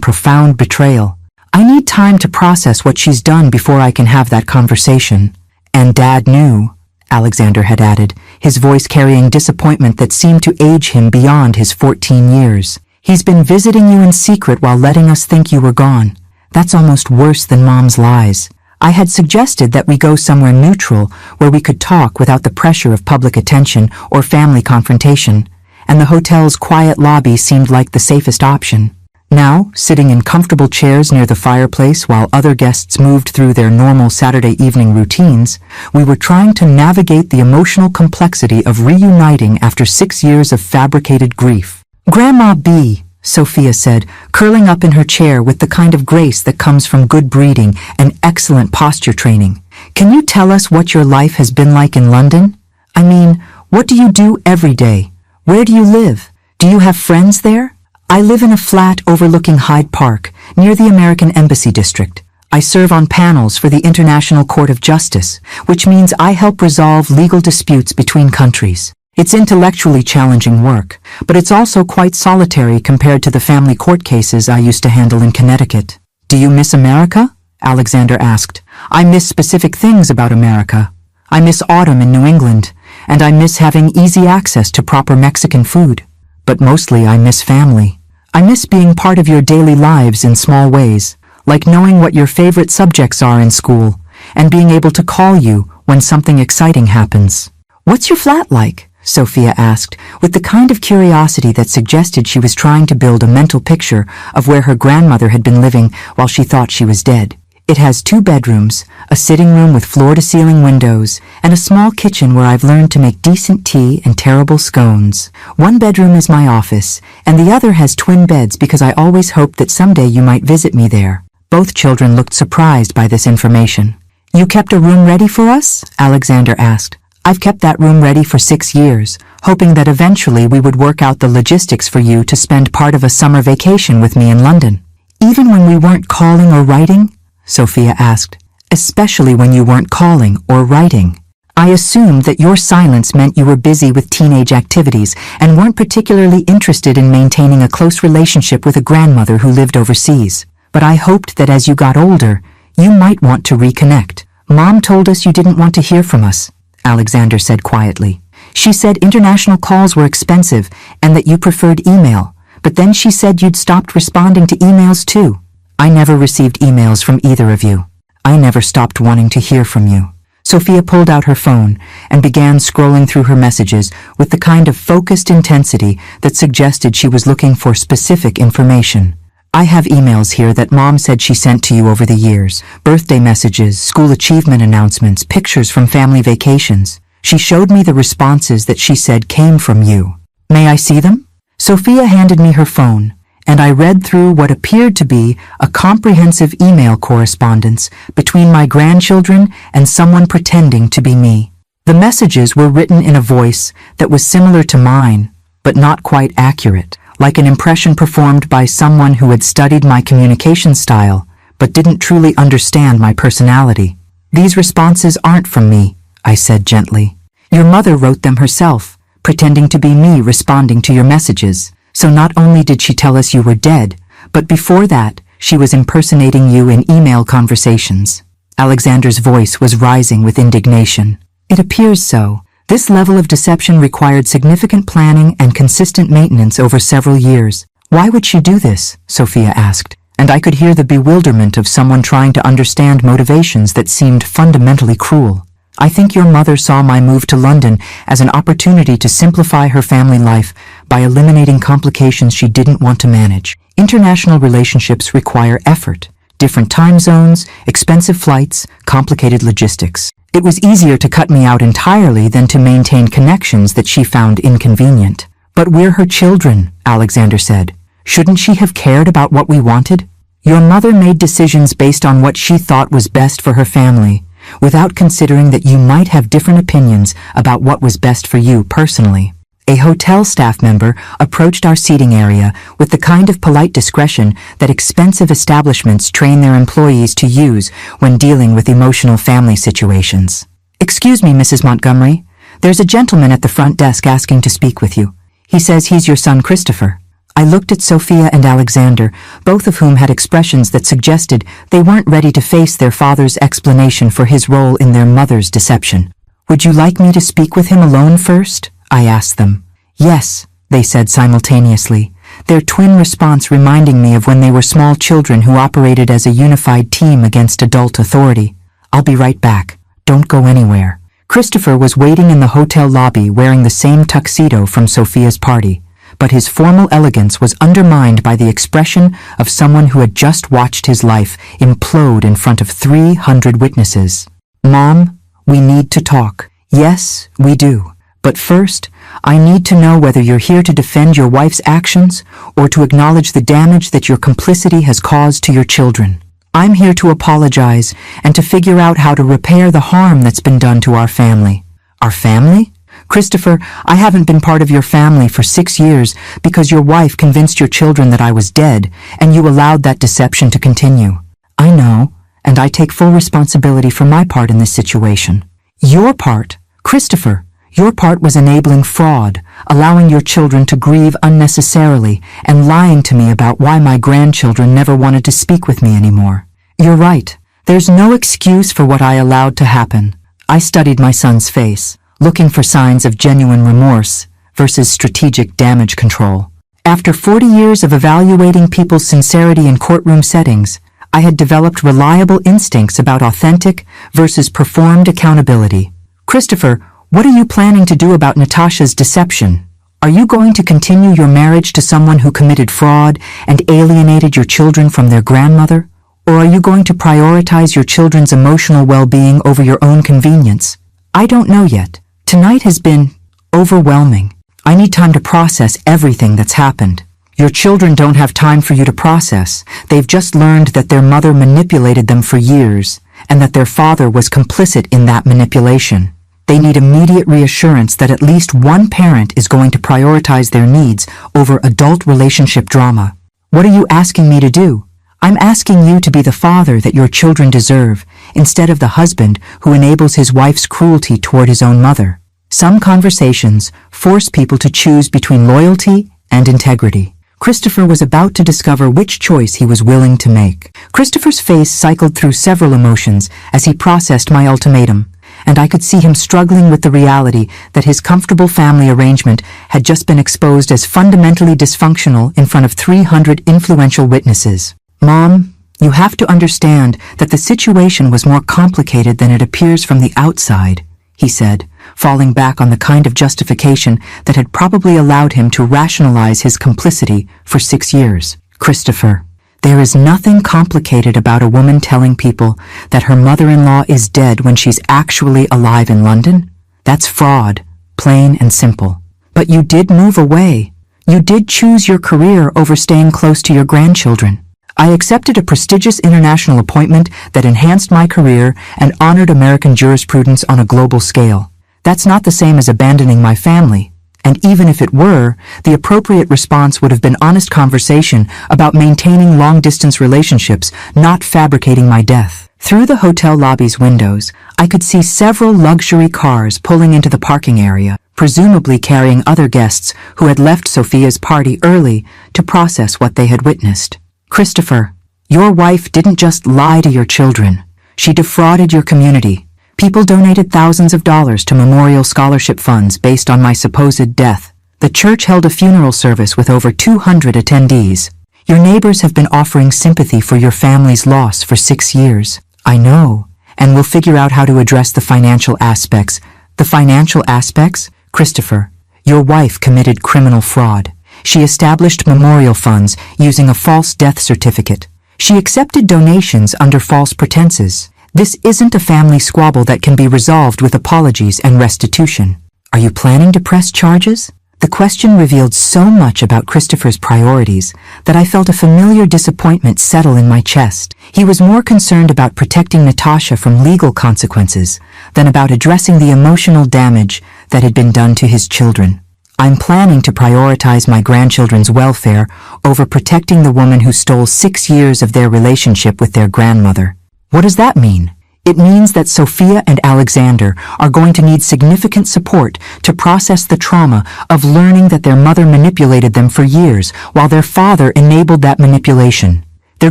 profound betrayal. I need time to process what she's done before I can have that conversation. And Dad knew, Alexander had added, his voice carrying disappointment that seemed to age him beyond his 14 years. He's been visiting you in secret while letting us think you were gone. That's almost worse than Mom's lies. I had suggested that we go somewhere neutral where we could talk without the pressure of public attention or family confrontation, and the hotel's quiet lobby seemed like the safest option. Now, sitting in comfortable chairs near the fireplace while other guests moved through their normal Saturday evening routines, we were trying to navigate the emotional complexity of reuniting after 6 years of fabricated grief. Grandma B, Sophia said, curling up in her chair with the kind of grace that comes from good breeding and excellent posture training. Can you tell us what your life has been like in London? I mean, what do you do every day? Where do you live? Do you have friends there? I live in a flat overlooking Hyde Park, near the American Embassy District. I serve on panels for the International Court of Justice, which means I help resolve legal disputes between countries. It's intellectually challenging work, but it's also quite solitary compared to the family court cases I used to handle in Connecticut. Do you miss America? Alexander asked. I miss specific things about America. I miss autumn in New England, and I miss having easy access to proper Mexican food. But mostly I miss family. I miss being part of your daily lives in small ways, like knowing what your favorite subjects are in school, and being able to call you when something exciting happens. What's your flat like? Sophia asked, with the kind of curiosity that suggested she was trying to build a mental picture of where her grandmother had been living while she thought she was dead. It has 2 bedrooms, a sitting room with floor-to-ceiling windows, and a small kitchen where I've learned to make decent tea and terrible scones. 1 bedroom is my office, and the other has twin beds because I always hoped that someday you might visit me there. Both children looked surprised by this information. You kept a room ready for us? Alexander asked. I've kept that room ready for 6 years, hoping that eventually we would work out the logistics for you to spend part of a summer vacation with me in London. Even when we weren't calling or writing? Sophia asked. Especially when you weren't calling or writing. I assumed that your silence meant you were busy with teenage activities and weren't particularly interested in maintaining a close relationship with a grandmother who lived overseas. But I hoped that as you got older, you might want to reconnect. Mom told us you didn't want to hear from us, Alexander said quietly. She said international calls were expensive and that you preferred email, but then she said you'd stopped responding to emails too. I never received emails from either of you. I never stopped wanting to hear from you. Sophia pulled out her phone and began scrolling through her messages with the kind of focused intensity that suggested she was looking for specific information. I have emails here that Mom said she sent to you over the years. Birthday messages, school achievement announcements, pictures from family vacations. She showed me the responses that she said came from you. May I see them? Sophia handed me her phone, and I read through what appeared to be a comprehensive email correspondence between my grandchildren and someone pretending to be me. The messages were written in a voice that was similar to mine, but not quite accurate, like an impression performed by someone who had studied my communication style, but didn't truly understand my personality. These responses aren't from me, I said gently. Your mother wrote them herself, pretending to be me responding to your messages. So not only did she tell us you were dead, but before that, she was impersonating you in email conversations. Alexander's voice was rising with indignation. It appears so. This level of deception required significant planning and consistent maintenance over several years. Why would she do this? Sophia asked, and I could hear the bewilderment of someone trying to understand motivations that seemed fundamentally cruel. I think your mother saw my move to London as an opportunity to simplify her family life by eliminating complications she didn't want to manage. International relationships require effort, different time zones, expensive flights, complicated logistics. It was easier to cut me out entirely than to maintain connections that she found inconvenient. But we're her children, Alexander said. Shouldn't she have cared about what we wanted? Your mother made decisions based on what she thought was best for her family, without considering that you might have different opinions about what was best for you personally. A hotel staff member approached our seating area with the kind of polite discretion that expensive establishments train their employees to use when dealing with emotional family situations. Excuse me, Mrs. Montgomery. There's a gentleman at the front desk asking to speak with you. He says he's your son, Christopher. I looked at Sophia and Alexander, both of whom had expressions that suggested they weren't ready to face their father's explanation for his role in their mother's deception. Would you like me to speak with him alone first? I asked them. Yes, they said simultaneously, their twin response reminding me of when they were small children who operated as a unified team against adult authority. I'll be right back. Don't go anywhere. Christopher was waiting in the hotel lobby wearing the same tuxedo from Sophia's party, but his formal elegance was undermined by the expression of someone who had just watched his life implode in front of 300 witnesses. Mom, we need to talk. Yes, we do. But first, I need to know whether you're here to defend your wife's actions or to acknowledge the damage that your complicity has caused to your children. I'm here to apologize and to figure out how to repair the harm that's been done to our family. Our family? Christopher, I haven't been part of your family for 6 years because your wife convinced your children that I was dead, and you allowed that deception to continue. I know, and I take full responsibility for my part in this situation. Your part, Christopher, your part was enabling fraud, allowing your children to grieve unnecessarily, and lying to me about why my grandchildren never wanted to speak with me anymore. You're right. There's no excuse for what I allowed to happen. I studied my son's face, looking for signs of genuine remorse versus strategic damage control. After 40 years of evaluating people's sincerity in courtroom settings, I had developed reliable instincts about authentic versus performed accountability. Christopher, what are you planning to do about Natasha's deception? Are you going to continue your marriage to someone who committed fraud and alienated your children from their grandmother? Or are you going to prioritize your children's emotional well-being over your own convenience? I don't know yet. Tonight has been overwhelming. I need time to process everything that's happened. Your children don't have time for you to process. They've just learned that their mother manipulated them for years, and that their father was complicit in that manipulation. They need immediate reassurance that at least one parent is going to prioritize their needs over adult relationship drama. What are you asking me to do? I'm asking you to be the father that your children deserve, instead of the husband who enables his wife's cruelty toward his own mother. Some conversations force people to choose between loyalty and integrity. Christopher was about to discover which choice he was willing to make. Christopher's face cycled through several emotions as he processed my ultimatum, and I could see him struggling with the reality that his comfortable family arrangement had just been exposed as fundamentally dysfunctional in front of 300 influential witnesses. Mom, you have to understand that the situation was more complicated than it appears from the outside, he said, falling back on the kind of justification that had probably allowed him to rationalize his complicity for 6 years. Christopher, there is nothing complicated about a woman telling people that her mother-in-law is dead when she's actually alive in London. That's fraud, plain and simple. But you did move away. You did choose your career over staying close to your grandchildren. I accepted a prestigious international appointment that enhanced my career and honored American jurisprudence on a global scale. That's not the same as abandoning my family. And even if it were, the appropriate response would have been honest conversation about maintaining long-distance relationships, not fabricating my death. Through the hotel lobby's windows, I could see several luxury cars pulling into the parking area, presumably carrying other guests who had left Sophia's party early to process what they had witnessed. Christopher, your wife didn't just lie to your children. She defrauded your community. People donated thousands of dollars to memorial scholarship funds based on my supposed death. The church held a funeral service with over 200 attendees. Your neighbors have been offering sympathy for your family's loss for 6 years. I know, and we'll figure out how to address the financial aspects. The financial aspects? Christopher, your wife committed criminal fraud. She established memorial funds using a false death certificate. She accepted donations under false pretenses. This isn't a family squabble that can be resolved with apologies and restitution. Are you planning to press charges? The question revealed so much about Christopher's priorities that I felt a familiar disappointment settle in my chest. He was more concerned about protecting Natasha from legal consequences than about addressing the emotional damage that had been done to his children. I'm planning to prioritize my grandchildren's welfare over protecting the woman who stole 6 years of their relationship with their grandmother. What does that mean? It means that Sophia and Alexander are going to need significant support to process the trauma of learning that their mother manipulated them for years while their father enabled that manipulation. They're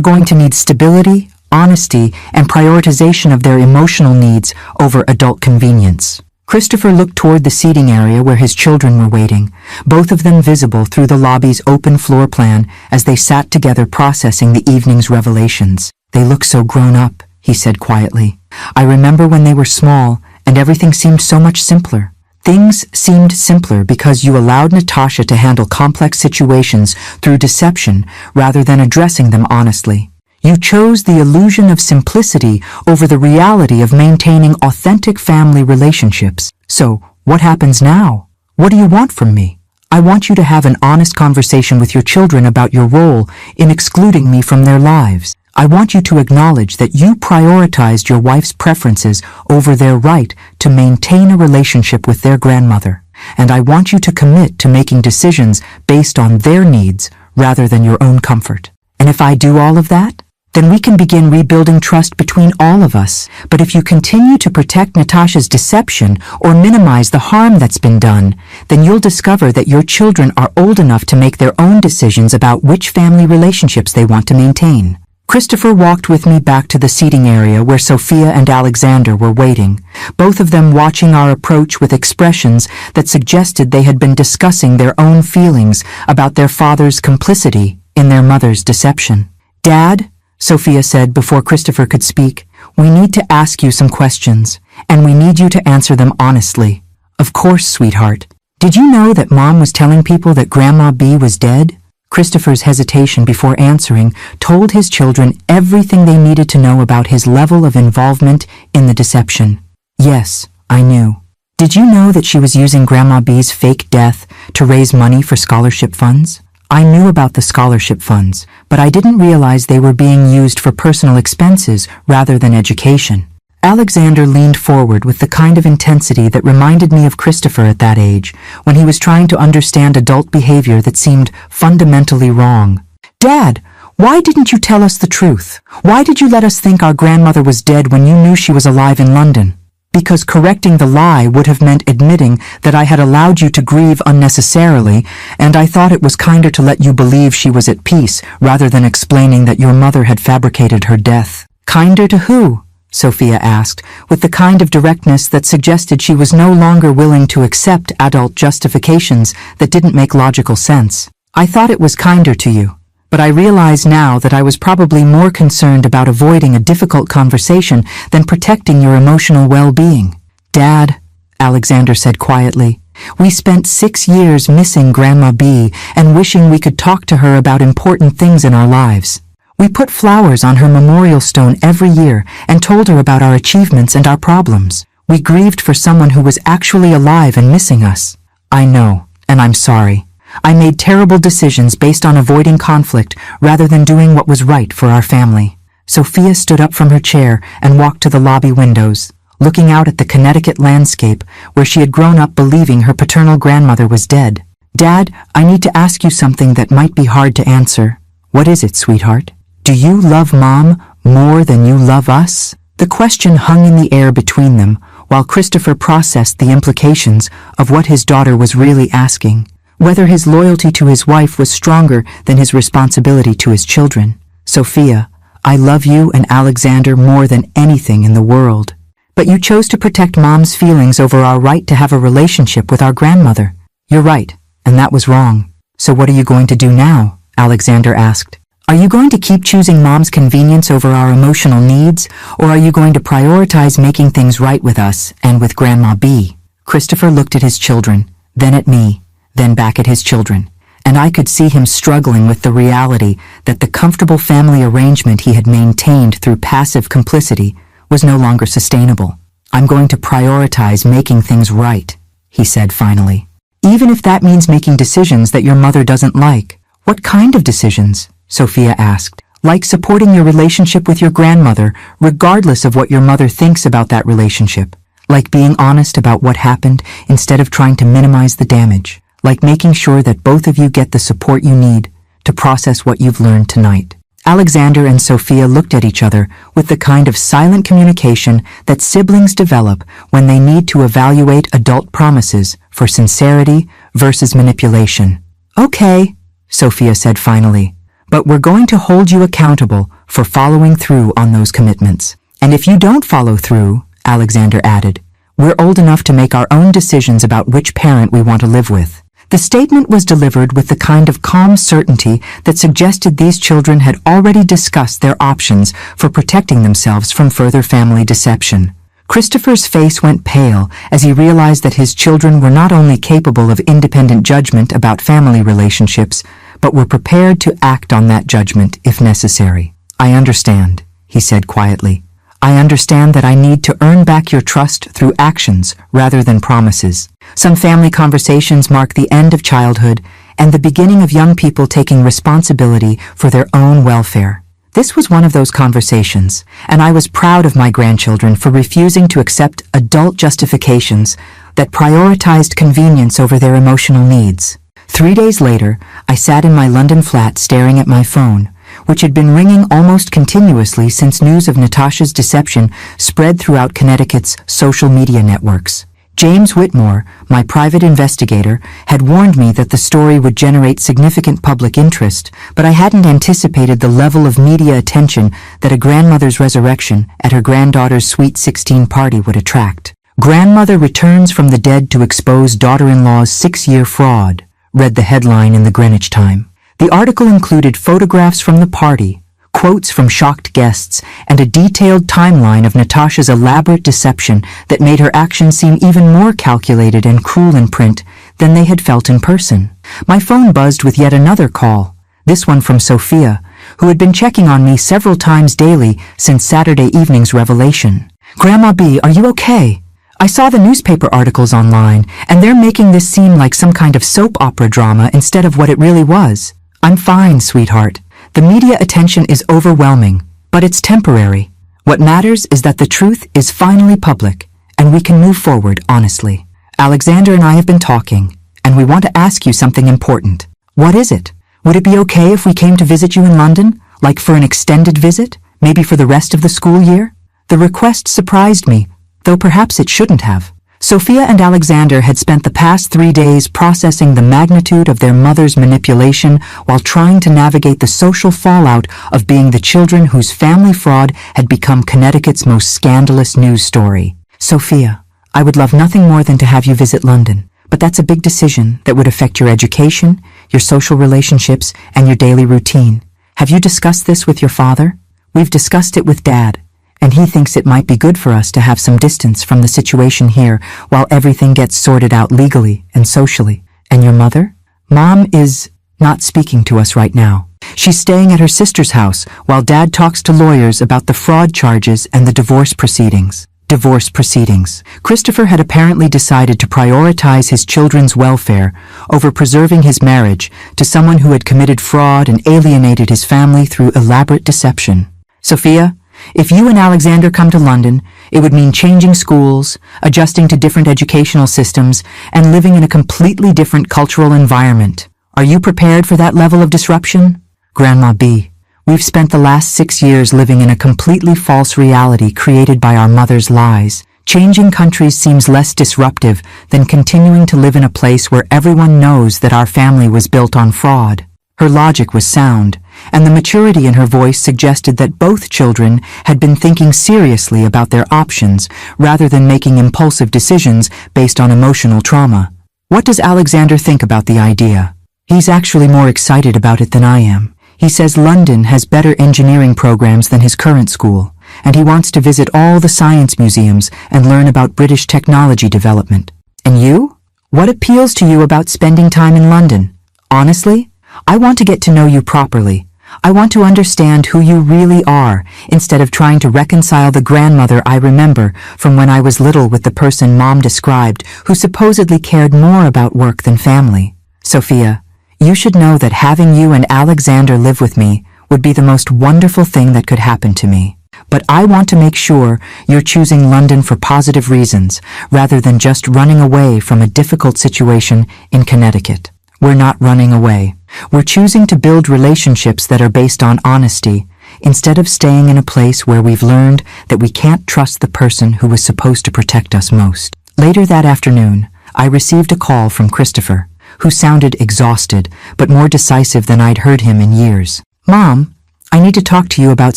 going to need stability, honesty, and prioritization of their emotional needs over adult convenience. Christopher looked toward the seating area where his children were waiting, both of them visible through the lobby's open floor plan as they sat together processing the evening's revelations. They look so grown up, he said quietly. I remember when they were small, and everything seemed so much simpler. Things seemed simpler because you allowed Natasha to handle complex situations through deception rather than addressing them honestly. You chose the illusion of simplicity over the reality of maintaining authentic family relationships. So, what happens now? What do you want from me? I want you to have an honest conversation with your children about your role in excluding me from their lives. I want you to acknowledge that you prioritized your wife's preferences over their right to maintain a relationship with their grandmother. And I want you to commit to making decisions based on their needs rather than your own comfort. And if I do all of that, then we can begin rebuilding trust between all of us. But if you continue to protect Natasha's deception or minimize the harm that's been done, then you'll discover that your children are old enough to make their own decisions about which family relationships they want to maintain. Christopher walked with me back to the seating area where Sophia and Alexander were waiting, both of them watching our approach with expressions that suggested they had been discussing their own feelings about their father's complicity in their mother's deception. Dad, Sophia said before Christopher could speak, we need to ask you some questions, and we need you to answer them honestly. Of course, sweetheart. Did you know that Mom was telling people that Grandma B was dead? Christopher's hesitation before answering told his children everything they needed to know about his level of involvement in the deception. Yes, I knew. Did you know that she was using Grandma B's fake death to raise money for scholarship funds? I knew about the scholarship funds, but I didn't realize they were being used for personal expenses rather than education. Alexander leaned forward with the kind of intensity that reminded me of Christopher at that age, when he was trying to understand adult behavior that seemed fundamentally wrong. Dad, why didn't you tell us the truth? Why did you let us think our grandmother was dead when you knew she was alive in London? Because correcting the lie would have meant admitting that I had allowed you to grieve unnecessarily, and I thought it was kinder to let you believe she was at peace rather than explaining that your mother had fabricated her death. Kinder to who? Sophia asked, with the kind of directness that suggested she was no longer willing to accept adult justifications that didn't make logical sense. I thought it was kinder to you, but I realize now that I was probably more concerned about avoiding a difficult conversation than protecting your emotional well-being. Dad, Alexander said quietly, we spent 6 years missing Grandma B and wishing we could talk to her about important things in our lives. We put flowers on her memorial stone every year and told her about our achievements and our problems. We grieved for someone who was actually alive and missing us. I know, And I'm sorry. I made terrible decisions based on avoiding conflict rather than doing what was right for our family. Sophia stood up from her chair and walked to the lobby windows, looking out at the Connecticut landscape where she had grown up believing her paternal grandmother was dead. Dad, I need to ask you something that might be hard to answer. What is it, sweetheart? Do you love Mom more than you love us? The question hung in the air between them while Christopher processed the implications of what his daughter was really asking, whether his loyalty to his wife was stronger than his responsibility to his children. Sophia, I love you and Alexander more than anything in the world. But you chose to protect Mom's feelings over our right to have a relationship with our grandmother. You're right, and that was wrong. So what are you going to do now? Alexander asked. Are you going to keep choosing Mom's convenience over our emotional needs, or are you going to prioritize making things right with us and with Grandma B? Christopher looked at his children, then at me, then back at his children, and I could see him struggling with the reality that the comfortable family arrangement he had maintained through passive complicity was no longer sustainable. I'm going to prioritize making things right, he said finally. Even if that means making decisions that your mother doesn't like. What kind of decisions? Sophia asked. Like supporting your relationship with your grandmother, regardless of what your mother thinks about that relationship. Like being honest about what happened instead of trying to minimize the damage. Like making sure that both of you get the support you need to process what you've learned tonight. Alexander and Sophia looked at each other with the kind of silent communication that siblings develop when they need to evaluate adult promises for sincerity versus manipulation. Okay, Sophia said finally, but we're going to hold you accountable for following through on those commitments. And if you don't follow through, Alexander added, we're old enough to make our own decisions about which parent we want to live with. The statement was delivered with the kind of calm certainty that suggested these children had already discussed their options for protecting themselves from further family deception. Christopher's face went pale as he realized that his children were not only capable of independent judgment about family relationships, but were prepared to act on that judgment if necessary. I understand, he said quietly. I understand that I need to earn back your trust through actions rather than promises. Some family conversations mark the end of childhood and the beginning of young people taking responsibility for their own welfare. This was one of those conversations, and I was proud of my grandchildren for refusing to accept adult justifications that prioritized convenience over their emotional needs. 3 days later, I sat in my London flat staring at my phone, which had been ringing almost continuously since news of Natasha's deception spread throughout Connecticut's social media networks. James Whitmore, my private investigator, had warned me that the story would generate significant public interest, but I hadn't anticipated the level of media attention that a grandmother's resurrection at her granddaughter's Sweet 16 party would attract. Grandmother returns from the dead to expose daughter-in-law's 6-year fraud, read the headline in the Greenwich Time. The article included photographs from the party, quotes from shocked guests, and a detailed timeline of Natasha's elaborate deception that made her actions seem even more calculated and cruel in print than they had felt in person. My phone buzzed with yet another call, this one from Sophia, who had been checking on me several times daily since Saturday evening's revelation. Grandma B, are you okay? I saw the newspaper articles online, and they're making this seem like some kind of soap opera drama instead of what it really was. I'm fine, sweetheart. The media attention is overwhelming, but it's temporary. What matters is that the truth is finally public, and we can move forward honestly. Alexander and I have been talking, and we want to ask you something important. What is it? Would it be okay if we came to visit you in London, like for an extended visit, maybe for the rest of the school year? The request surprised me, though perhaps it shouldn't have. Sophia and Alexander had spent the past 3 days processing the magnitude of their mother's manipulation while trying to navigate the social fallout of being the children whose family fraud had become Connecticut's most scandalous news story. Sophia, I would love nothing more than to have you visit London, but that's a big decision that would affect your education, your social relationships, and your daily routine. Have you discussed this with your father? We've discussed it with Dad, and he thinks it might be good for us to have some distance from the situation here while everything gets sorted out legally and socially. And your mother? Mom is not speaking to us right now. She's staying at her sister's house while Dad talks to lawyers about the fraud charges and the divorce proceedings. Divorce proceedings. Christopher had apparently decided to prioritize his children's welfare over preserving his marriage to someone who had committed fraud and alienated his family through elaborate deception. Sophia, if you and Alexander come to London, it would mean changing schools, adjusting to different educational systems, and living in a completely different cultural environment. Are you prepared for that level of disruption? Grandma B. We've spent the last 6 years living in a completely false reality created by our mother's lies. Changing countries seems less disruptive than continuing to live in a place where everyone knows that our family was built on fraud. Her logic was sound, and the maturity in her voice suggested that both children had been thinking seriously about their options rather than making impulsive decisions based on emotional trauma. What does Alexander think about the idea? He's actually more excited about it than I am. He says London has better engineering programs than his current school, and he wants to visit all the science museums and learn about British technology development. And you? What appeals to you about spending time in London? Honestly, I want to get to know you properly. I want to understand who you really are, instead of trying to reconcile the grandmother I remember from when I was little with the person Mom described, who supposedly cared more about work than family. Sophia, you should know that having you and Alexander live with me would be the most wonderful thing that could happen to me. But I want to make sure you're choosing London for positive reasons, rather than just running away from a difficult situation in Connecticut. We're not running away. We're choosing to build relationships that are based on honesty, instead of staying in a place where we've learned that we can't trust the person who was supposed to protect us most. Later that afternoon, I received a call from Christopher, who sounded exhausted, but more decisive than I'd heard him in years. Mom, I need to talk to you about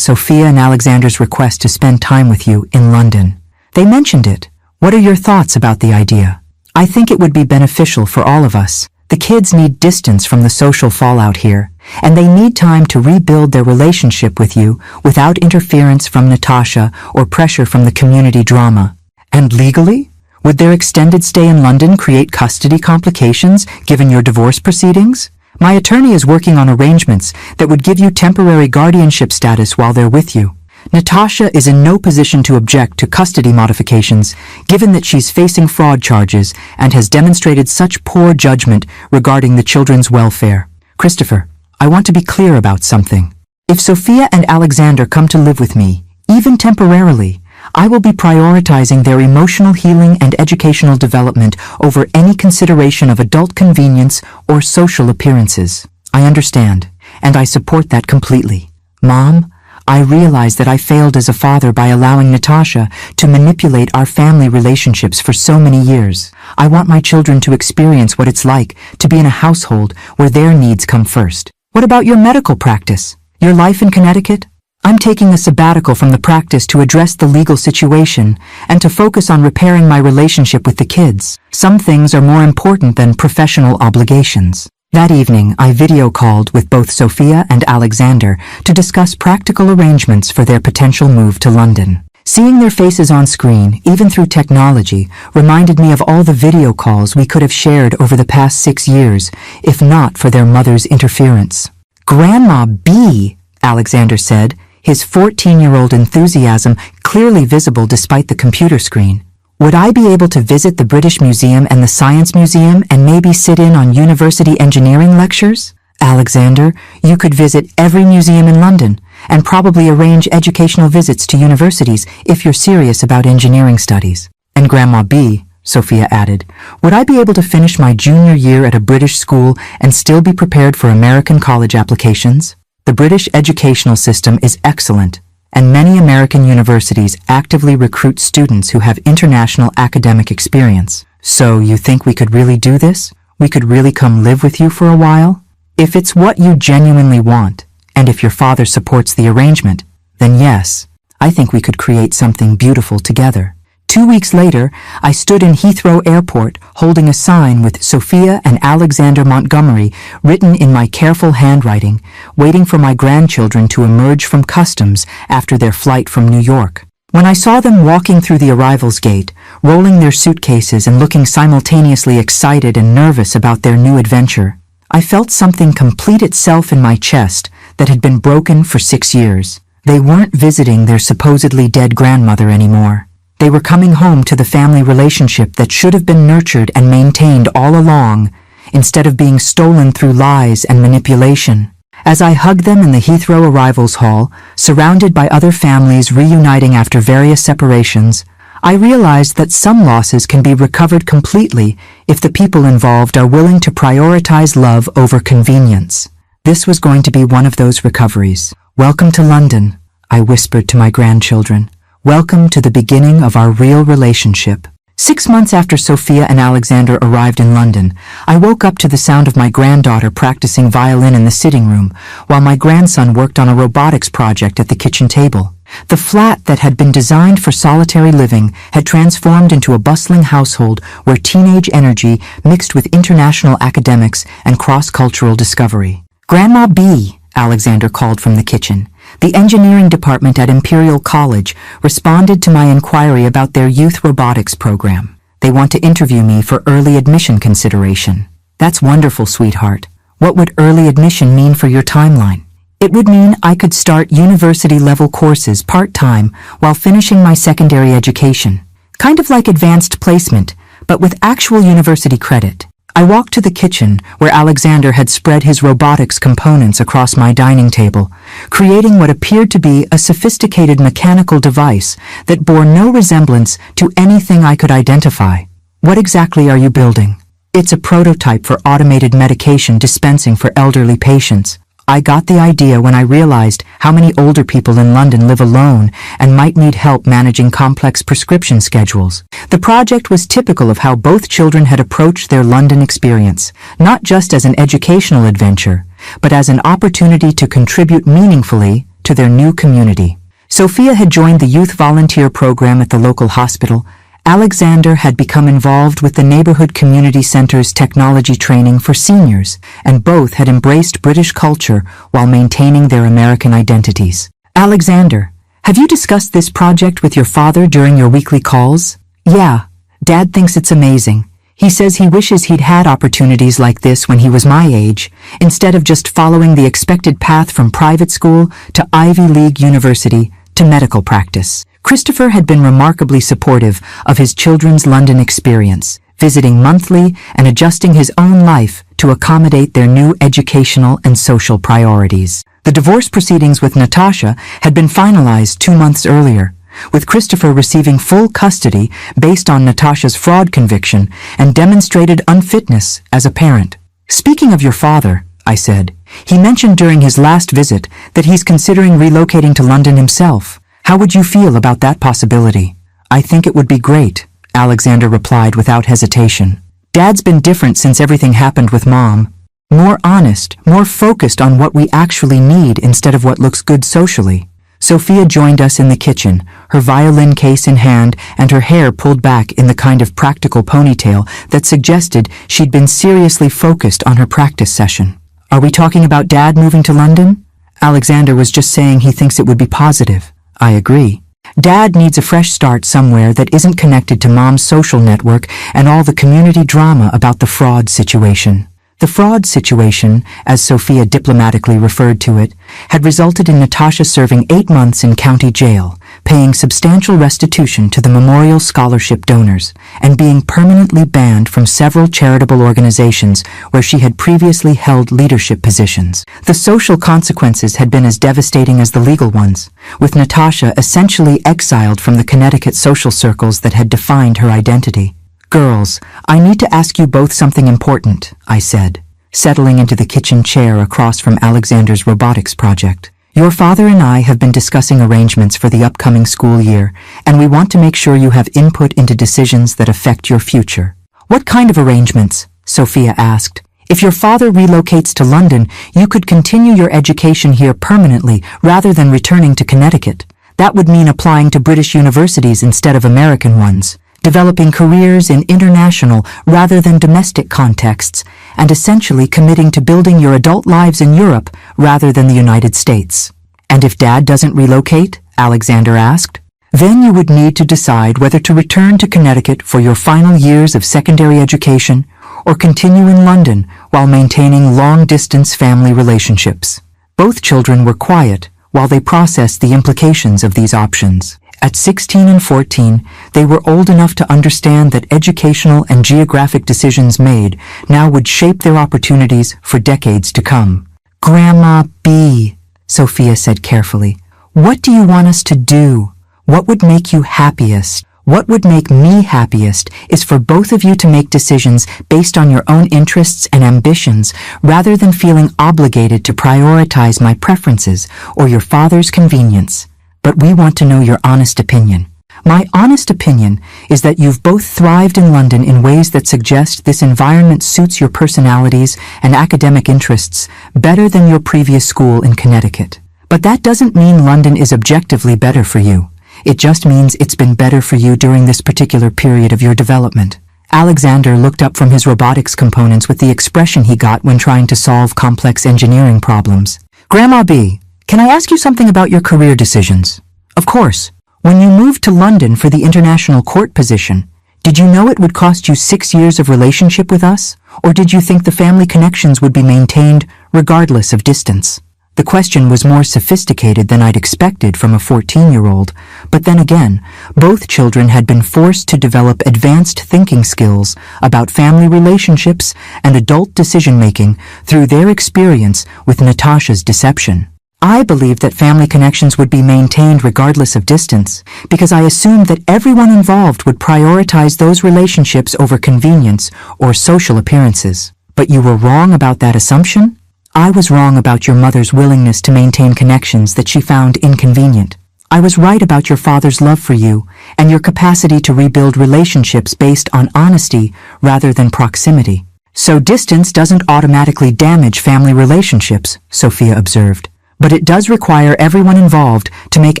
Sophia and Alexander's request to spend time with you in London. They mentioned it. What are your thoughts about the idea? I think it would be beneficial for all of us. The kids need distance from the social fallout here, and they need time to rebuild their relationship with you without interference from Natasha or pressure from the community drama. And legally? Would their extended stay in London create custody complications given your divorce proceedings? My attorney is working on arrangements that would give you temporary guardianship status while they're with you. Natasha is in no position to object to custody modifications, given that she's facing fraud charges and has demonstrated such poor judgment regarding the children's welfare. Christopher, I want to be clear about something. If Sophia and Alexander come to live with me, even temporarily, I will be prioritizing their emotional healing and educational development over any consideration of adult convenience or social appearances. I understand, and I support that completely. Mom, I realize that I failed as a father by allowing Natasha to manipulate our family relationships for so many years. I want my children to experience what it's like to be in a household where their needs come first. What about your medical practice? Your life in Connecticut? I'm taking a sabbatical from the practice to address the legal situation and to focus on repairing my relationship with the kids. Some things are more important than professional obligations. That evening, I video called with both Sophia and Alexander to discuss practical arrangements for their potential move to London. Seeing their faces on screen, even through technology, reminded me of all the video calls we could have shared over the past 6 years, if not for their mother's interference. Grandma B, Alexander said, his 14-year-old enthusiasm clearly visible despite the computer screen. Would I be able to visit the British Museum and the Science Museum and maybe sit in on university engineering lectures? Alexander, you could visit every museum in London and probably arrange educational visits to universities if you're serious about engineering studies. And Grandma B, Sophia added, would I be able to finish my junior year at a British school and still be prepared for American college applications? The British educational system is excellent, and many American universities actively recruit students who have international academic experience. So you think we could really do this? We could really come live with you for a while? If it's what you genuinely want, and if your father supports the arrangement, then yes, I think we could create something beautiful together. 2 weeks later, I stood in Heathrow Airport holding a sign with Sophia and Alexander Montgomery written in my careful handwriting, waiting for my grandchildren to emerge from customs after their flight from New York. When I saw them walking through the arrivals gate, rolling their suitcases and looking simultaneously excited and nervous about their new adventure, I felt something complete itself in my chest that had been broken for 6 years. They weren't visiting their supposedly dead grandmother anymore. They were coming home to the family relationship that should have been nurtured and maintained all along, instead of being stolen through lies and manipulation. As I hugged them in the Heathrow arrivals hall, surrounded by other families reuniting after various separations, I realized that some losses can be recovered completely if the people involved are willing to prioritize love over convenience. This was going to be one of those recoveries. "Welcome to London," I whispered to my grandchildren. "Welcome to the beginning of our real relationship." 6 months after Sophia and Alexander arrived in London, I woke up to the sound of my granddaughter practicing violin in the sitting room, while my grandson worked on a robotics project at the kitchen table. The flat that had been designed for solitary living had transformed into a bustling household where teenage energy mixed with international academics and cross-cultural discovery. "Grandma B," Alexander called from the kitchen. The engineering department at Imperial College responded to my inquiry about their youth robotics program. "They want to interview me for early admission consideration." "That's wonderful, sweetheart. What would early admission mean for your timeline?" "It would mean I could start university-level courses part-time while finishing my secondary education. Kind of like advanced placement, but with actual university credit." I walked to the kitchen where Alexander had spread his robotics components across my dining table, creating what appeared to be a sophisticated mechanical device that bore no resemblance to anything I could identify. "What exactly are you building?" "It's a prototype for automated medication dispensing for elderly patients. I got the idea when I realized how many older people in London live alone and might need help managing complex prescription schedules." The project was typical of how both children had approached their London experience, not just as an educational adventure, but as an opportunity to contribute meaningfully to their new community. Sophia had joined the youth volunteer program at the local hospital. Alexander had become involved with the neighborhood community center's technology training for seniors, and both had embraced British culture while maintaining their American identities. "Alexander, have you discussed this project with your father during your weekly calls?" "Yeah, Dad thinks it's amazing. He says he wishes he'd had opportunities like this when he was my age, instead of just following the expected path from private school to Ivy League university to medical practice." Christopher had been remarkably supportive of his children's London experience, visiting monthly and adjusting his own life to accommodate their new educational and social priorities. The divorce proceedings with Natasha had been finalized 2 months earlier, with Christopher receiving full custody based on Natasha's fraud conviction and demonstrated unfitness as a parent. "Speaking of your father," I said, "he mentioned during his last visit that he's considering relocating to London himself. How would you feel about that possibility?" "I think it would be great," Alexander replied without hesitation. "Dad's been different since everything happened with Mom. More honest, more focused on what we actually need instead of what looks good socially." Sophia joined us in the kitchen, her violin case in hand and her hair pulled back in the kind of practical ponytail that suggested she'd been seriously focused on her practice session. "Are we talking about Dad moving to London?" "Alexander was just saying he thinks it would be positive." "I agree. Dad needs a fresh start somewhere that isn't connected to Mom's social network and all the community drama about the fraud situation." The fraud situation, as Sophia diplomatically referred to it, had resulted in Natasha serving 8 months in county jail, paying substantial restitution to the Memorial Scholarship donors, and being permanently banned from several charitable organizations where she had previously held leadership positions. The social consequences had been as devastating as the legal ones, with Natasha essentially exiled from the Connecticut social circles that had defined her identity. "Girls, I need to ask you both something important," I said, settling into the kitchen chair across from Alexander's robotics project. "Your father and I have been discussing arrangements for the upcoming school year, and we want to make sure you have input into decisions that affect your future." "What kind of arrangements?" Sophia asked. "If your father relocates to London, you could continue your education here permanently rather than returning to Connecticut. That would mean applying to British universities instead of American ones, developing careers in international rather than domestic contexts, and essentially committing to building your adult lives in Europe rather than the United States." "And if Dad doesn't relocate?" Alexander asked. "Then you would need to decide whether to return to Connecticut for your final years of secondary education or continue in London while maintaining long-distance family relationships." Both children were quiet while they processed the implications of these options. At 16 and 14, they were old enough to understand that educational and geographic decisions made now would shape their opportunities for decades to come. Grandma B, Sophia said carefully, what do you want us to do? What would make you happiest? What would make me happiest is for both of you to make decisions based on your own interests and ambitions rather than feeling obligated to prioritize my preferences or your father's convenience. But we want to know your honest opinion. My honest opinion is that you've both thrived in London in ways that suggest this environment suits your personalities and academic interests better than your previous school in Connecticut. But that doesn't mean London is objectively better for you. It just means it's been better for you during this particular period of your development. Alexander looked up from his robotics components with the expression he got when trying to solve complex engineering problems. Grandma B, can I ask you something about your career decisions? Of course. When you moved to London for the international court position, did you know it would cost you 6 years of relationship with us? Or did you think the family connections would be maintained regardless of distance? The question was more sophisticated than I'd expected from a 14-year-old, but then again, both children had been forced to develop advanced thinking skills about family relationships and adult decision-making through their experience with Natasha's deception. I believed that family connections would be maintained regardless of distance, because I assumed that everyone involved would prioritize those relationships over convenience or social appearances. But you were wrong about that assumption? I was wrong about your mother's willingness to maintain connections that she found inconvenient. I was right about your father's love for you and your capacity to rebuild relationships based on honesty rather than proximity. So distance doesn't automatically damage family relationships, Sophia observed, but it does require everyone involved to make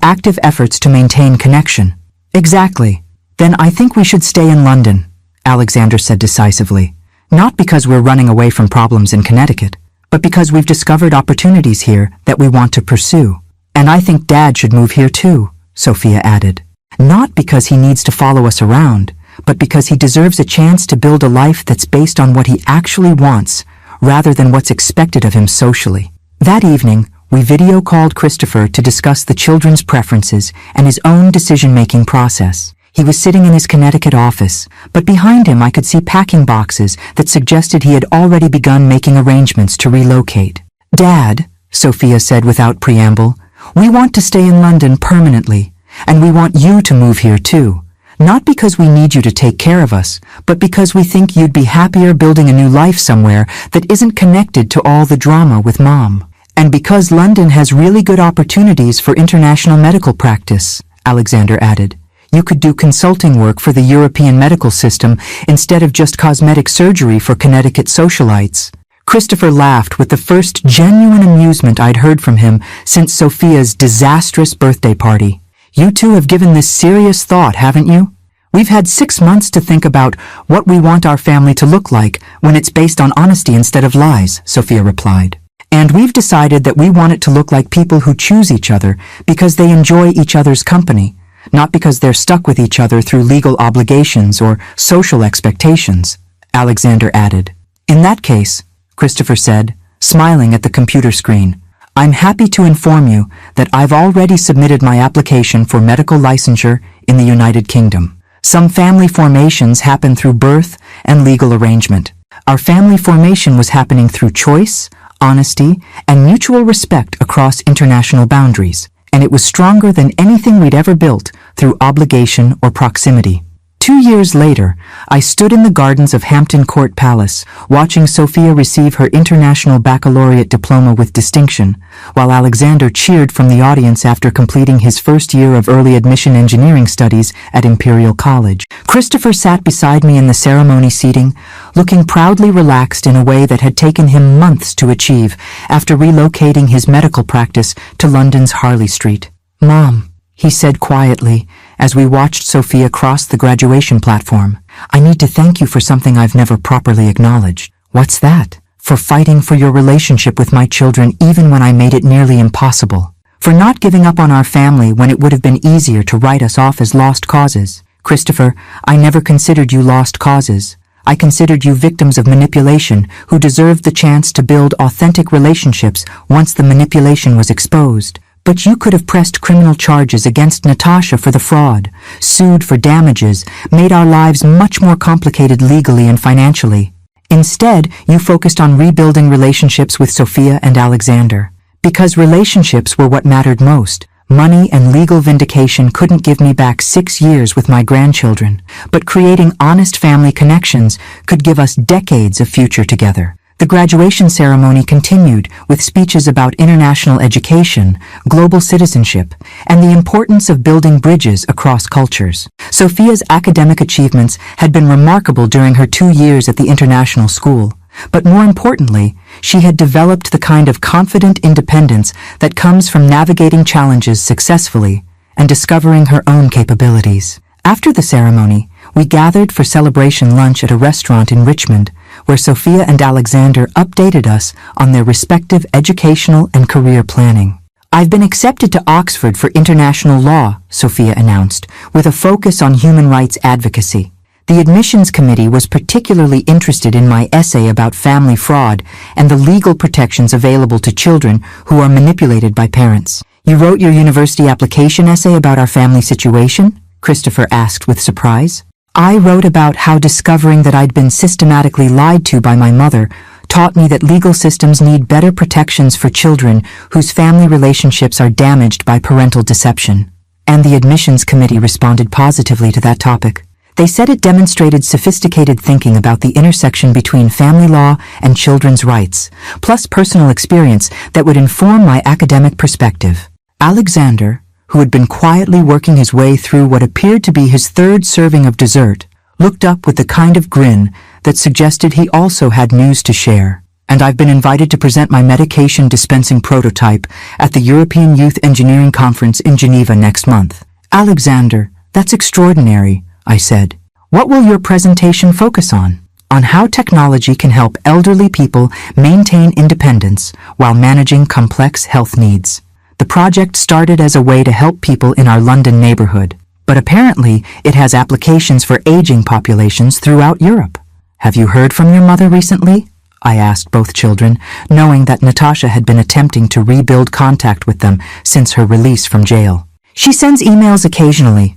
active efforts to maintain connection. Exactly. Then I think we should stay in London, Alexander said decisively. Not because we're running away from problems in Connecticut, but because we've discovered opportunities here that we want to pursue. And I think Dad should move here too, Sophia added. Not because he needs to follow us around, but because he deserves a chance to build a life that's based on what he actually wants, rather than what's expected of him socially. That evening, we video called Christopher to discuss the children's preferences and his own decision-making process. He was sitting in his Connecticut office, but behind him I could see packing boxes that suggested he had already begun making arrangements to relocate. Dad, Sophia said without preamble, we want to stay in London permanently, and we want you to move here too. Not because we need you to take care of us, but because we think you'd be happier building a new life somewhere that isn't connected to all the drama with Mom. And because London has really good opportunities for international medical practice, Alexander added. You could do consulting work for the European medical system instead of just cosmetic surgery for Connecticut socialites. Christopher laughed with the first genuine amusement I'd heard from him since Sophia's disastrous birthday party. You two have given this serious thought, haven't you? We've had 6 months to think about what we want our family to look like when it's based on honesty instead of lies, Sophia replied. And we've decided that we want it to look like people who choose each other because they enjoy each other's company, not because they're stuck with each other through legal obligations or social expectations, Alexander added. In that case, Christopher said, smiling at the computer screen, I'm happy to inform you that I've already submitted my application for medical licensure in the United Kingdom. Some family formations happen through birth and legal arrangement. Our family formation was happening through choice, honesty, and mutual respect across international boundaries, and it was stronger than anything we'd ever built through obligation or proximity. 2 years later, I stood in the gardens of Hampton Court Palace, watching Sophia receive her International Baccalaureate diploma with distinction, while Alexander cheered from the audience after completing his first year of early admission engineering studies at Imperial College. Christopher sat beside me in the ceremony seating, looking proudly relaxed in a way that had taken him months to achieve after relocating his medical practice to London's Harley Street. Mom, he said quietly, as we watched Sophia cross the graduation platform, I need to thank you for something I've never properly acknowledged. What's that? For fighting for your relationship with my children even when I made it nearly impossible. For not giving up on our family when it would have been easier to write us off as lost causes. Christopher, I never considered you lost causes. I considered you victims of manipulation who deserved the chance to build authentic relationships once the manipulation was exposed. But you could have pressed criminal charges against Natasha for the fraud, sued for damages, made our lives much more complicated legally and financially. Instead, you focused on rebuilding relationships with Sophia and Alexander. Because relationships were what mattered most. Money and legal vindication couldn't give me back 6 years with my grandchildren, but creating honest family connections could give us decades of future together. The graduation ceremony continued with speeches about international education, global citizenship, and the importance of building bridges across cultures. Sophia's academic achievements had been remarkable during her 2 years at the international school. But more importantly, she had developed the kind of confident independence that comes from navigating challenges successfully and discovering her own capabilities. After the ceremony, we gathered for celebration lunch at a restaurant in Richmond, where Sophia and Alexander updated us on their respective educational and career planning. "I've been accepted to Oxford for international law," Sophia announced, with a focus on human rights advocacy. The admissions committee was particularly interested in my essay about family fraud and the legal protections available to children who are manipulated by parents. "You wrote your university application essay about our family situation?" Christopher asked with surprise. "I wrote about how discovering that I'd been systematically lied to by my mother taught me that legal systems need better protections for children whose family relationships are damaged by parental deception." And the admissions committee responded positively to that topic. They said it demonstrated sophisticated thinking about the intersection between family law and children's rights, plus personal experience that would inform my academic perspective. Alexander, who had been quietly working his way through what appeared to be his 3rd serving of dessert, looked up with the kind of grin that suggested he also had news to share. "And I've been invited to present my medication dispensing prototype at the European Youth Engineering Conference in Geneva next month." "Alexander, that's extraordinary," I said. "What will your presentation focus on?" "On how technology can help elderly people maintain independence while managing complex health needs." The project started as a way to help people in our London neighborhood, but apparently it has applications for aging populations throughout Europe. "Have you heard from your mother recently?" I asked both children, knowing that Natasha had been attempting to rebuild contact with them since her release from jail. "She sends emails occasionally,"